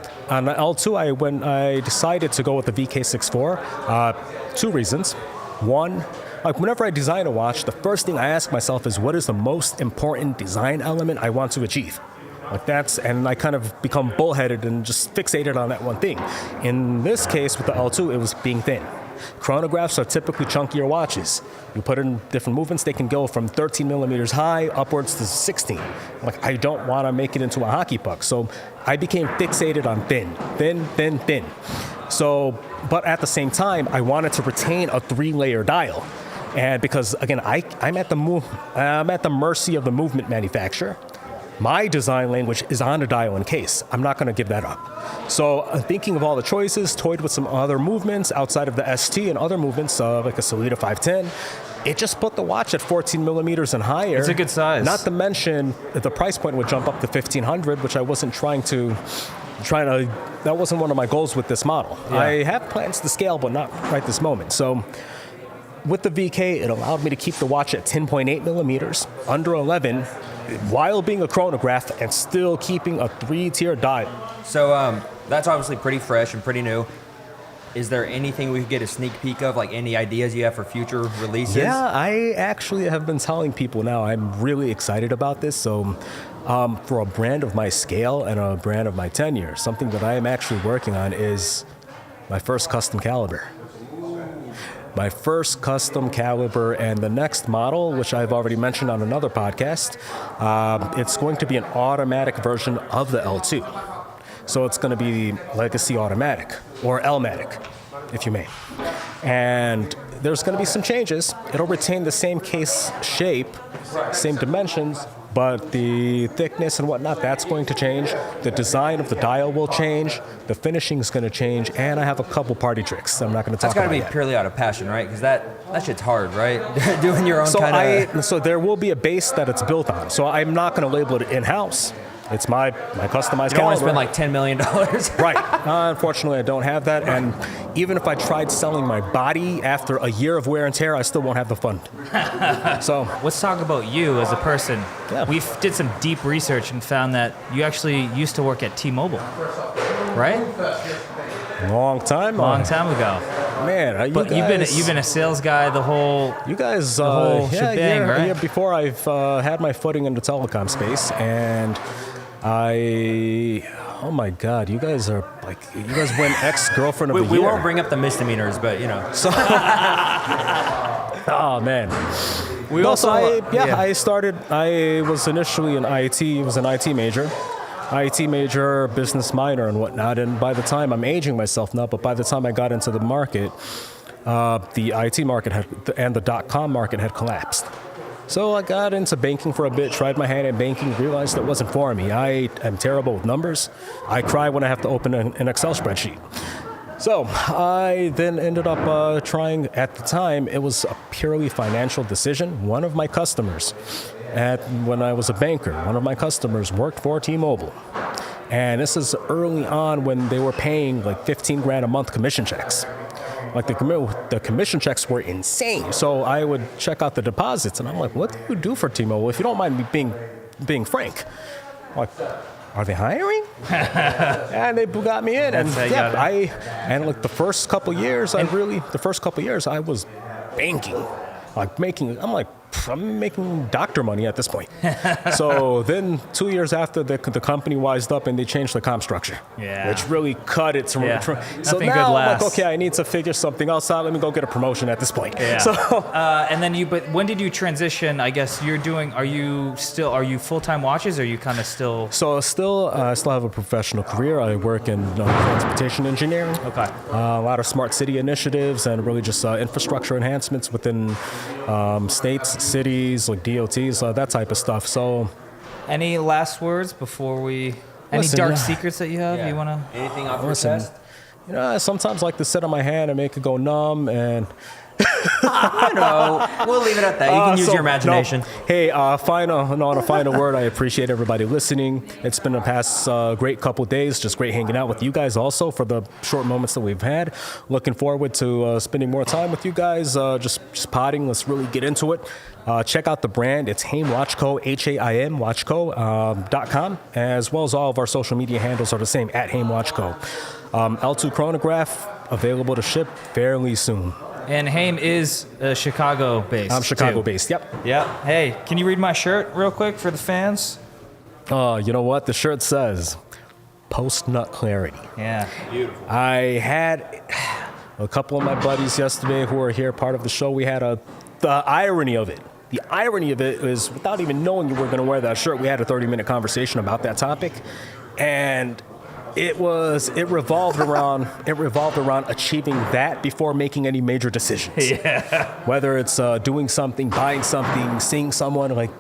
I decided to go with the VK64. 2 reasons. One, like whenever I design a watch, the first thing I ask myself is, what is the most important design element I want to achieve? And I kind of become bullheaded and just fixated on that one thing. In this case, with the L2, it was being thin. Chronographs are typically chunkier watches. You put in different movements, they can go from 13 millimeters high upwards to 16. I don't want to make it into a hockey puck. So I became fixated on thin. So, but at the same time, I wanted to retain a 3-layer dial. And because again, I'm at the mercy of the movement manufacturer. My design language is on the dial and case. I'm not going to give that up. So thinking of all the choices, toyed with some other movements outside of the ST and other movements, like a Solita 510. It just put the watch at 14 millimeters and higher. It's a good size. Not to mention the price point would jump up to 1,500, which I wasn't that wasn't one of my goals with this model. Yeah. I have plans to scale, but not right this moment. So with the VK, it allowed me to keep the watch at 10.8 millimeters, under 11, while being a chronograph and still keeping a 3-tier dial. So that's obviously pretty fresh and pretty new. Is there anything we could get a sneak peek of, like any ideas you have for future releases? Yeah, I actually have been telling people now I'm really excited about this. So for a brand of my scale and a brand of my tenure, something that I am actually working on is my first custom caliber. My first custom caliber, and the next model, which I've already mentioned on another podcast, it's going to be an automatic version of the L2. So it's going to be Legacy Automatic, or L-matic, if you may. And there's going to be some changes. It'll retain the same case shape, same dimensions, but the thickness and whatnot, that's going to change. The design of the dial will change. The finishing is going to change. And I have a couple party tricks I'm not going to talk about. That's got to be purely out of passion, right? Because that shit's hard, right? Doing your own So there will be a base that it's built on. So I'm not going to label it in-house. It's my customized You don't want to caliber. spend like $10 million. Right. Unfortunately, I don't have that. And even if I tried selling my body after a year of wear and tear, I still won't have the fund. So let's talk about you as a person. Yeah. We did some deep research and found that you actually used to work at T-Mobile, right? Long time ago. Man, but you've been a sales guy the whole shebang, right? Yeah, before I've had my footing in the telecom space, and oh my God, you guys win ex-girlfriend of the year. We won't bring up the misdemeanors, but you know. So, oh man. I was initially an IT major. IT major, business minor, and whatnot. And by the time, I'm aging myself now, but by the time I got into the market, the IT market and the .com market had collapsed. So I got into banking for a bit, tried my hand at banking, realized it wasn't for me. I am terrible with numbers. I cry when I have to open an Excel spreadsheet. So I then ended up trying, at the time, it was a purely financial decision. One of my customers, when I was a banker, one of my customers worked for T-Mobile. And this is early on when they were paying like 15 grand a month commission checks. Like the commission checks were insane. So I would check out the deposits and I'm like, what do you do for T-Mobile? If you don't mind me being frank. I'm like, are they hiring? And they got me in. And like the first couple years, I was banking. I'm making doctor money at this point. So then 2 years after the company wised up and they changed the comp structure, which really cut it. So now I'm like, okay, I need to figure something else out. Let me go get a promotion at this point. Yeah. So, and then but when did you transition? I guess are you full-time watches or are you kind of still? So I still have a professional career. I work in transportation engineering. Okay. A lot of smart city initiatives and really just infrastructure enhancements within states, cities, like DOTs, that type of stuff. So, any last words before we? Any dark secrets that you have? Yeah. You want to? Anything off your chest? You know, I sometimes like to sit on my hand and make it go numb and. No, we'll leave it at that. You can use your imagination. No. Hey, on a final word, I appreciate everybody listening. It's been a past great couple days, just great hanging out with you guys also for the short moments that we've had. Looking forward to spending more time with you guys, just potting. Let's really get into it. Check out the brand. It's Haim Watch Co., HAIM Watchco.com, as well as all of our social media handles are the same, at Haim Watch Co. L2 chronograph, available to ship fairly soon. And Haim is Chicago-based. I'm Chicago-based, yep. Yeah. Hey, can you read my shirt real quick for the fans? You know what? The shirt says, post-nut clarity. Yeah. Beautiful. I had a couple of my buddies yesterday who are here, part of the show. We had the irony of it. The irony of it is, without even knowing you were going to wear that shirt, we had a 30-minute conversation about that topic. And It revolved around achieving that before making any major decisions. Yeah. Whether it's doing something, buying something, seeing someone, like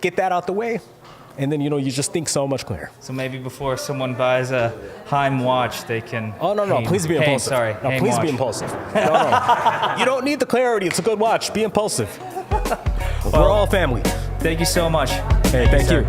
get that out the way, and then you just think so much clearer. So maybe before someone buys a Heim watch, they can. Oh no! Please be impulsive. Heim Please watch. be impulsive. No. You don't need the clarity. It's a good watch. Be impulsive. We're all family. Thank you so much. Hey, thank you.